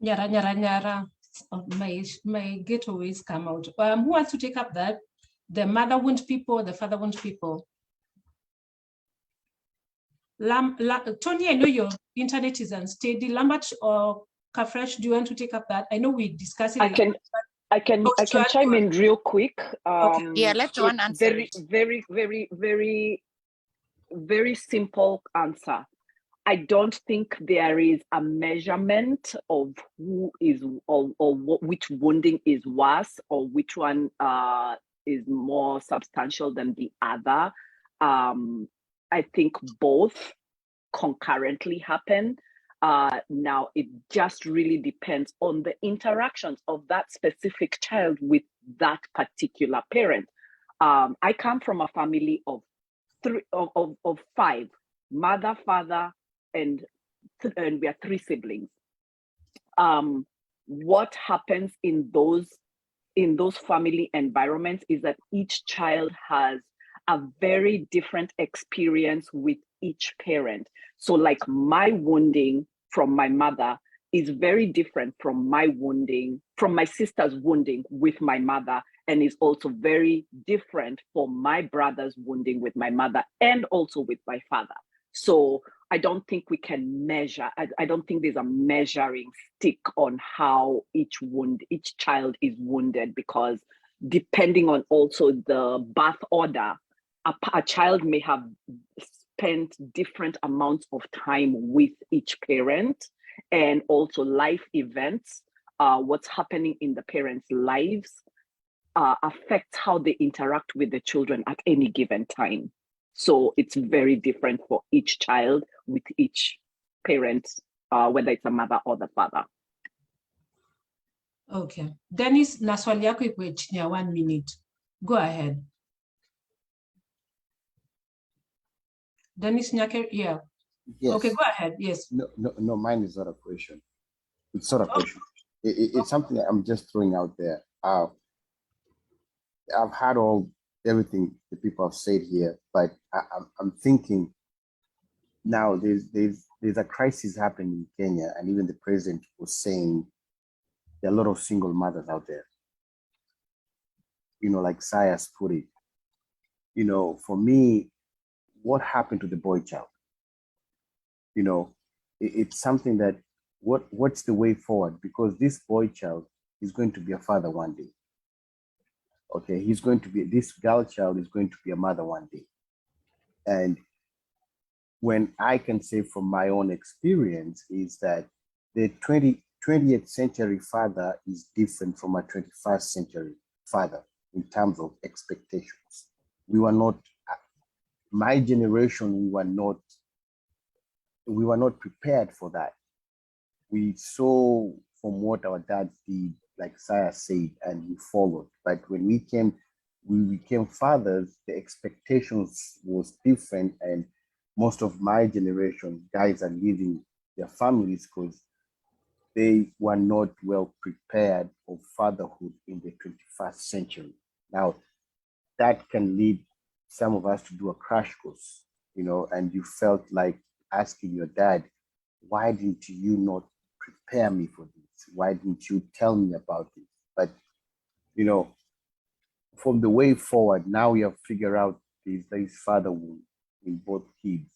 Nyara. Oh, my getaways come out. Who wants to take up that? The mother wound people, the father wound people. Tony, I know your internet is unsteady. Lambert or Kafresh, do you want to take up that? I know we discussed it. I can chime in real quick. Okay. Yeah, let Joanne answer. Very simple answer. I don't think there is a measurement of who is or which wounding is worse or which one is more substantial than the other. I think both concurrently happen. Now, it just really depends on the interactions of that specific child with that particular parent. I come from a family of five, mother, father, and we are three siblings. What happens in those family environments is that each child has a very different experience with each parent. So like my wounding from my mother is very different from my sister's wounding with my mother, and is also very different from my brother's wounding with my mother and also with my father. So I don't think we can measure. I don't think there's a measuring stick on how each child is wounded, because depending on also the birth order, a child may have spent different amounts of time with each parent, and also life events, what's happening in the parents' lives affects how they interact with the children at any given time. So it's very different for each child with each parent, whether it's a mother or the father. Okay. Dennis, na swali yako iko chini ya 1 minute. Go ahead. Dennis Nyake, yeah. Yes. Okay, go ahead. Yes. No, mine is not a question. It's not a question. It's something that I'm just throwing out there. I've had everything the people have said here, but I'm thinking now there's there's a crisis happening in Kenya, and even the president was saying there are a lot of single mothers out there. You know, like Sayas put it, you know, for me, what happened to the boy child? You know, it's something that what's the way forward? Because this boy child is going to be a father one day. Okay, this girl child is going to be a mother one day. And when I can say from my own experience is that the 20th century father is different from a 21st century father in terms of expectations. We were not, my generation, we were not prepared for that. We saw from what our dads did, like Saya said, and we followed. But when we became fathers, the expectations was different, and most of my generation, guys are leaving their families because they were not well prepared for fatherhood in the 21st century. Now, that can lead some of us to do a crash course, you know, and you felt like asking your dad, why didn't you not prepare me for this? Why didn't you tell me about this? But, you know, from the way forward, now we have figured out this fatherhood in both kids.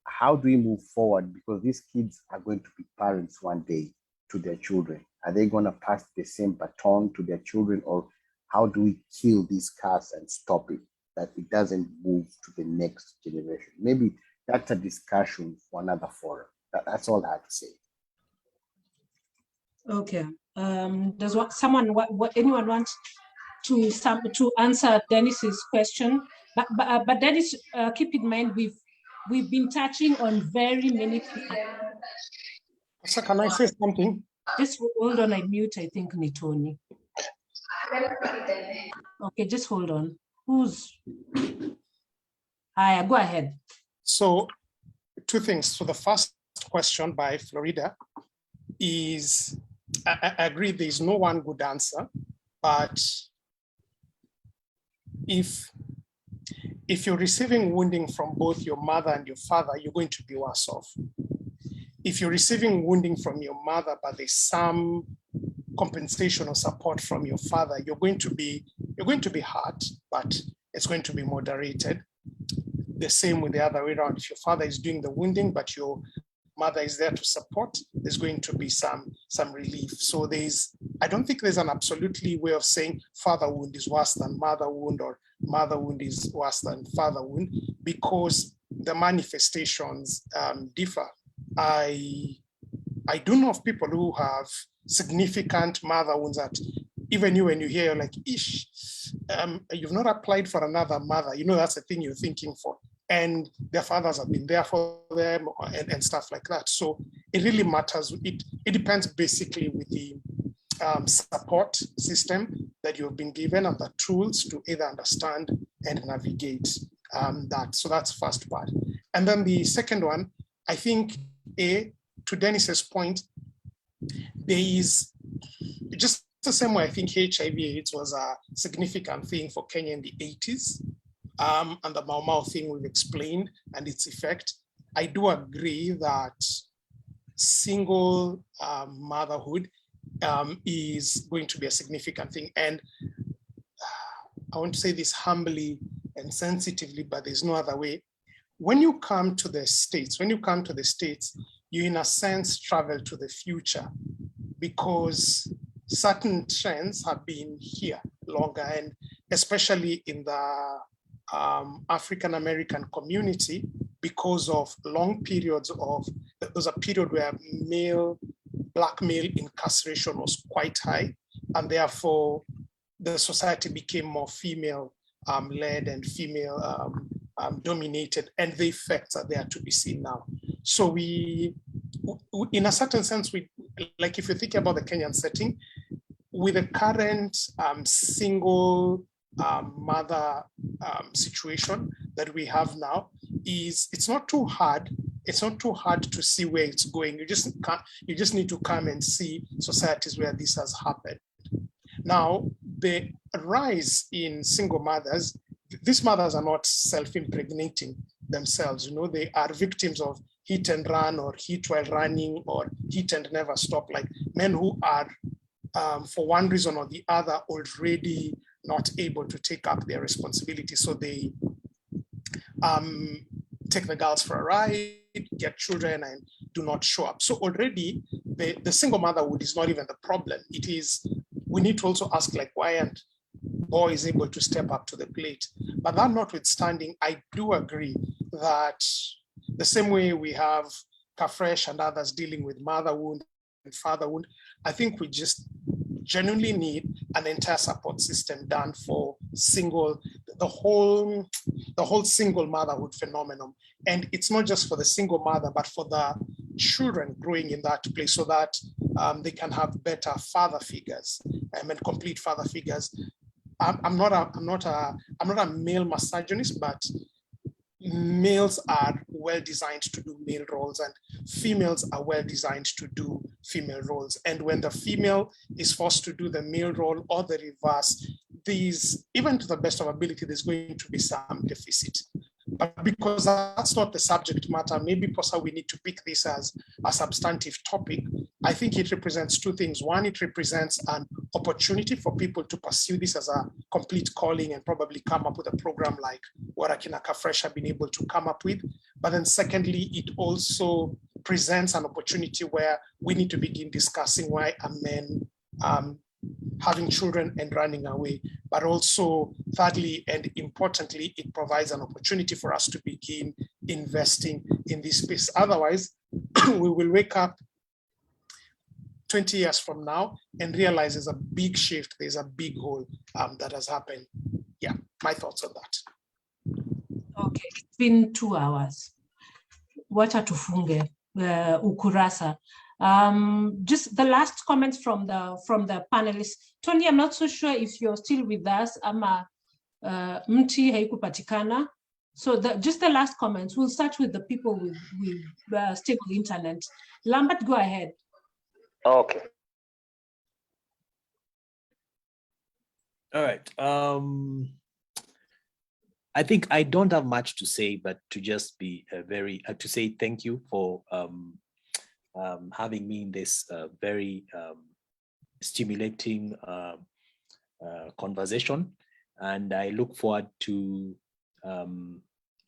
How do we move forward? Because these kids are going to be parents one day to their children. Are they going to pass the same baton to their children, or how do we kill this curse and stop it, that it doesn't move to the next generation? Maybe that's a discussion for another forum. That's all I have to say. Okay. Does anyone want to answer Dennis's question? But Dennis, keep in mind we've been touching on very many things. So can I say something? Just hold on. I mute. I think Nitoni. Okay, just hold on. Aya, go ahead. So, two things. So the first question by Florida is, I agree there is no one good answer, but if you're receiving wounding from both your mother and your father, you're going to be worse off. If you're receiving wounding from your mother, but there's some compensation or support from your father, you're going to be hurt, but it's going to be moderated. The same with the other way around. If your father is doing the wounding, but your mother is there to support, there's going to be some relief. So I don't think there's an absolutely way of saying father wound is worse than mother wound, or mother wound is worse than father wound, because the manifestations differ. I do know of people who have significant mother wounds that even you, when you hear, you're like, ish, you've not applied for another mother. You know, that's the thing you're thinking for. And their fathers have been there for them and stuff like that. So it really matters. It depends basically with the support system that you've been given and the tools to either understand and navigate that. So that's the first part. And then the second one, I think, to Dennis's point, there is just the same way I think HIV/AIDS was a significant thing for Kenya in the 80s, and the Mau Mau thing we've explained and its effect. I do agree that single motherhood is going to be a significant thing. And I want to say this humbly and sensitively, but there's no other way. When you come to the States, you in a sense travel to the future, because certain trends have been here longer, and especially in the African American community, because of long periods of, there was a period where black male incarceration was quite high, and therefore the society became more female led and female dominated, and the effects are there to be seen now. So we, in a certain sense, like if you think about the Kenyan setting, with the current single mother situation that we have now, it's not too hard. It's not too hard to see where it's going. You just need to come and see societies where this has happened. Now, the rise in single mothers, these mothers are not self-impregnating themselves. You know, they are victims of hit and run or hit while running or hit and never stop, like men who are, for one reason or the other, already not able to take up their responsibility. So they take the girls for a ride, get children, and do not show up. So already the single motherhood is not even the problem. It is, we need to also ask, like, why aren't boys able to step up to the plate? But that notwithstanding, I do agree that the same way we have Kafresh and others dealing with motherhood and fatherhood, I think we just genuinely need an entire support system done for the whole single motherhood phenomenon. And it's not just for the single mother, but for the children growing in that place, so that they can have better father figures and complete father figures. I'm not a male misogynist, but males are well designed to do male roles and females are well designed to do female roles. And when the female is forced to do the male role or the reverse, even to the best of ability, there's going to be some deficit. But because that's not the subject matter, maybe we need to pick this as a substantive topic. I think it represents two things. One, it represents an opportunity for people to pursue this as a complete calling and probably come up with a program like what Akina Kafresh have been able to come up with. But then secondly, it also presents an opportunity where we need to begin discussing why are men having children and running away. But also, thirdly and importantly, it provides an opportunity for us to begin investing in this space. Otherwise, we will wake up 20 years from now and realize there's a big shift, there's a big hole that has happened. Yeah, my thoughts on that. Okay, it's been 2 hours. Wacha tufunge ukurasa. Just the last comments from the panelists. Tony, I'm not so sure if you're still with us. Ama mti haikupatikana. So just the last comments. We'll start with the people with stable internet. Lambert, go ahead. Okay. All right. I think I don't have much to say, but to just be to say thank you for having me in this very stimulating conversation. And I look forward to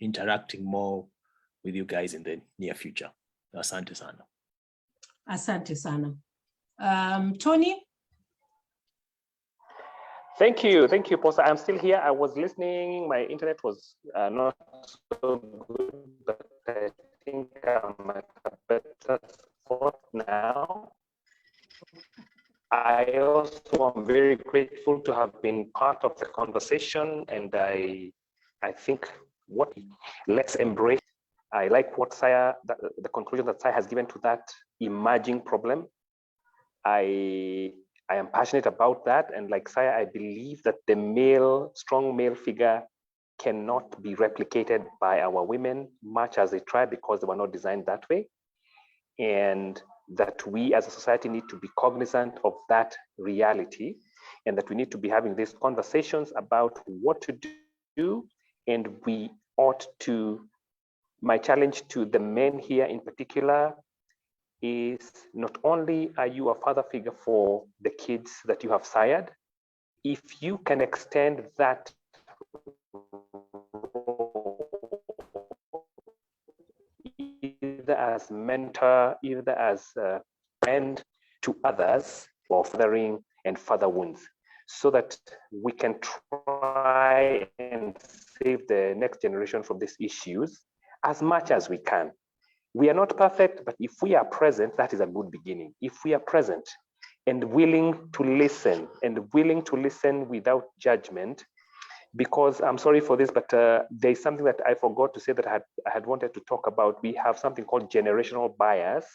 interacting more with you guys in the near future. Asante sana. Asante sana. Tony? Thank you, Posa. I'm still here. I was listening. My internet was not so good, but I think I'm at a better spot now. I also am very grateful to have been part of the conversation, and I think let's embrace. I like what the conclusion that Saya has given to that emerging problem. I am passionate about that, and like Saya, I believe that the strong male figure cannot be replicated by our women, much as they try, because they were not designed that way. And that we as a society need to be cognizant of that reality, and that we need to be having these conversations about what to do. And we ought to, my challenge to the men here in particular is, not only are you a father figure for the kids that you have sired, if you can extend that either as mentor, either as a friend to others, for fathering and father wounds, so that we can try and save the next generation from these issues as much as we can. We are not perfect, but if we are present, that is a good beginning. If we are present and willing to listen without judgment, because I'm sorry for this, but there's something that I forgot to say that I had wanted to talk about. We have something called generational bias,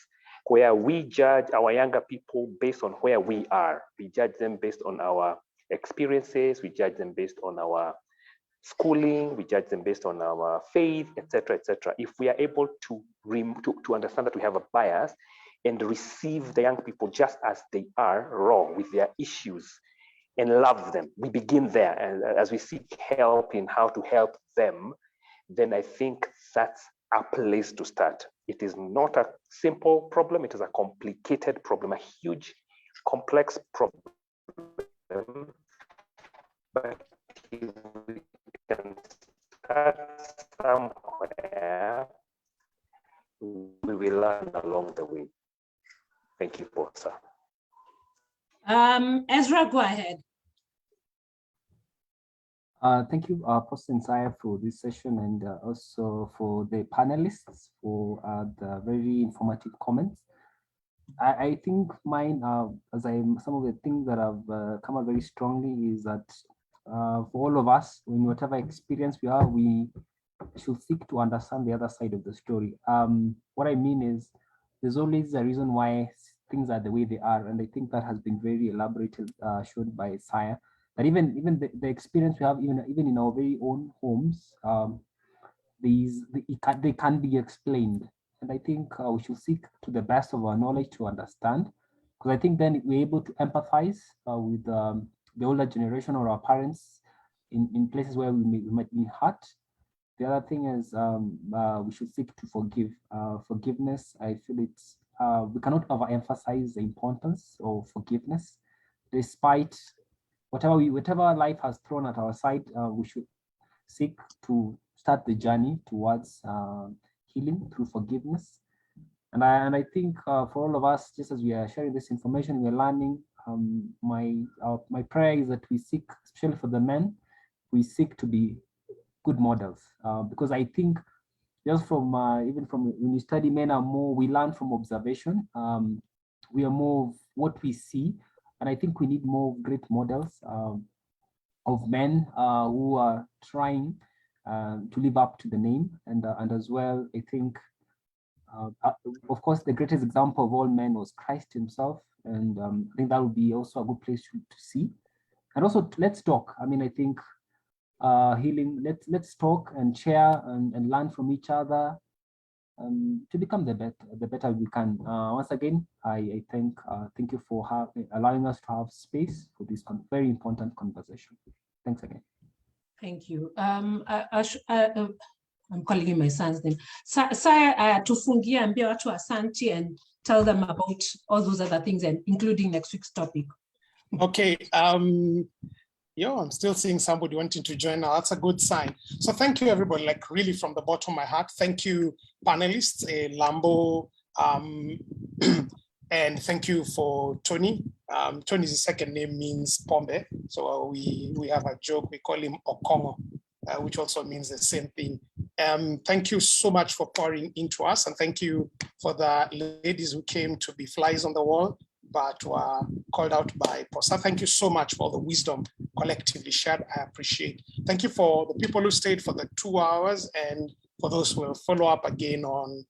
where we judge our younger people based on where we are. We judge them based on our experiences, we judge them based on our schooling, we judge them based on our faith, etc., etc. If we are able to understand that we have a bias and receive the young people just as they are, raw, with their issues, and love them. We begin there. And as we seek help in how to help them, then I think that's a place to start. It is not a simple problem. It is a complicated problem, a huge, complex problem. But if we can start somewhere, we will learn along the way. Thank you, Posa. Ezra, go ahead. Thank you, Pastor Nsaya, for this session, and also for the panelists for the very informative comments. I think mine, some of the things that have come out very strongly is that for all of us, in whatever experience we are, we should seek to understand the other side of the story. What I mean is, there's always a reason why things are the way they are, and I think that has been very elaborated, shown by Saya. That even the experience we have, even in our very own homes, they can be explained. And I think we should seek to the best of our knowledge to understand, because I think then we're able to empathize with the older generation or our parents in places where we might be hurt. The other thing is we should seek to forgive. Forgiveness, I feel it's, we cannot overemphasize the importance of forgiveness. Despite whatever life has thrown at our side, we should seek to start the journey towards healing through forgiveness. And I think for all of us, just as we are sharing this information, we're learning. My prayer is that we seek, especially for the men, we seek to be good models, because I think just from even from when you study, men are more, we learn from observation. We are more of what we see, and I think we need more great models of men who are trying to live up to the name, and as well, I think, of course, the greatest example of all men was Christ himself, and I think that would be also a good place to see. And also, let's talk. I mean, I think healing. Let's talk and share and learn from each other to become the better we can. Once again, I thank you for allowing us to have space for this very important conversation. Thanks again. Thank you. I'm calling him my son's name. Saya, tufungie, ambia watu asante and tell them about all those other things, and including next week's topic. Okay. I'm still seeing somebody wanting to join now. That's a good sign. So thank you, everybody, like really from the bottom of my heart. Thank you, panelists, Lambo, and thank you for Tony. Tony's second name means Pombe. So we have a joke, we call him Okongo, which also means the same thing. Thank you so much for pouring into us, and thank you for the ladies who came to be flies on the wall, but were called out by Posa. Thank you so much for the wisdom collectively shared. I appreciate. Thank you for the people who stayed for the 2 hours, and for those who will follow up again on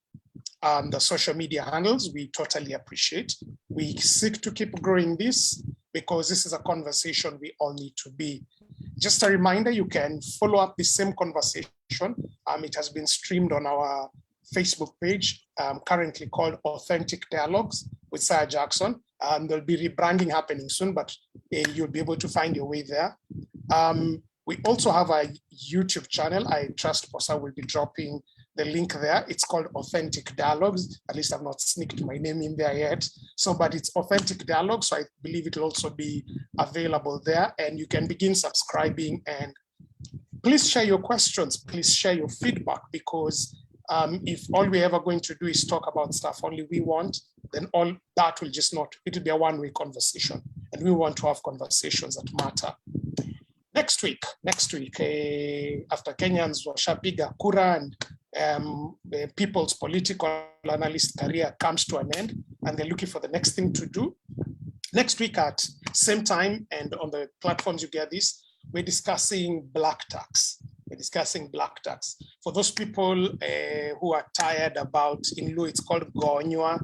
the social media handles. We totally appreciate. We seek to keep growing this because this is a conversation we all need to be. Just a reminder, you can follow up the same conversation. It has been streamed on our Facebook page, currently called Authentic Dialogues with Sarah Jackson. There'll be rebranding happening soon, but you'll be able to find your way there. We also have a YouTube channel. I trust Posa will be dropping the link there. It's called Authentic Dialogues. At least I've not sneaked my name in there yet. But it's Authentic Dialogues. So I believe it will also be available there, and you can begin subscribing. And please share your questions. Please share your feedback, because if all we're ever going to do is talk about stuff only we want, then all that will just not, it'll be a one-way conversation. And we want to have conversations that matter. Next week, after Kenyans washapiga kura and the people's political analyst career comes to an end, and they're looking for the next thing to do. Next week at same time and on the platforms you get this, we're discussing black tax. For those people who are tired about, in Luo it's called gonywa,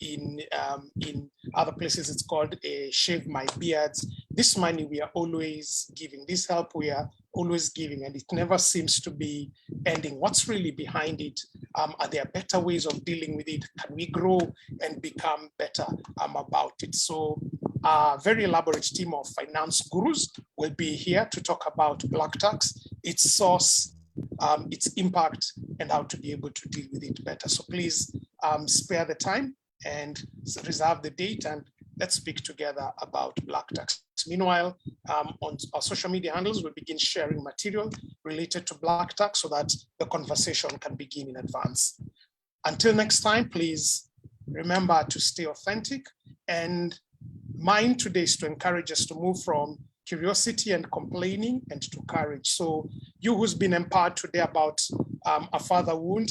in other places it's called shave my beards. This money we are always giving, this help we are always giving, and it never seems to be ending. What's really behind it? Are there better ways of dealing with it? Can we grow and become better about it? So a very elaborate team of finance gurus will be here to talk about black tax, its source, its impact, and how to be able to deal with it better. So please spare the time and reserve the date, and let's speak together about black tax. Meanwhile, on our social media handles, we'll begin sharing material related to black tax so that the conversation can begin in advance. Until next time, please remember to stay authentic, and mine today is to encourage us to move from curiosity and complaining and to courage. So you who's been empowered today about a father wound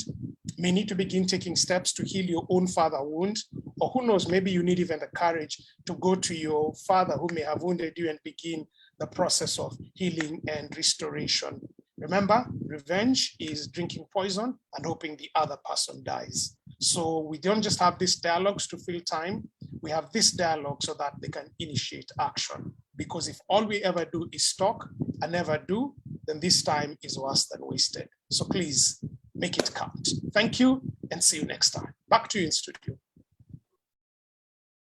may need to begin taking steps to heal your own father wound, or who knows, maybe you need even the courage to go to your father who may have wounded you and begin the process of healing and restoration. Remember, revenge is drinking poison and hoping the other person dies. So we don't just have these dialogues to fill time, we have this dialogue so that they can initiate action. Because if all we ever do is talk and never do, then this time is worse than wasted. So please make it count. Thank you and see you next time. Back to you in studio.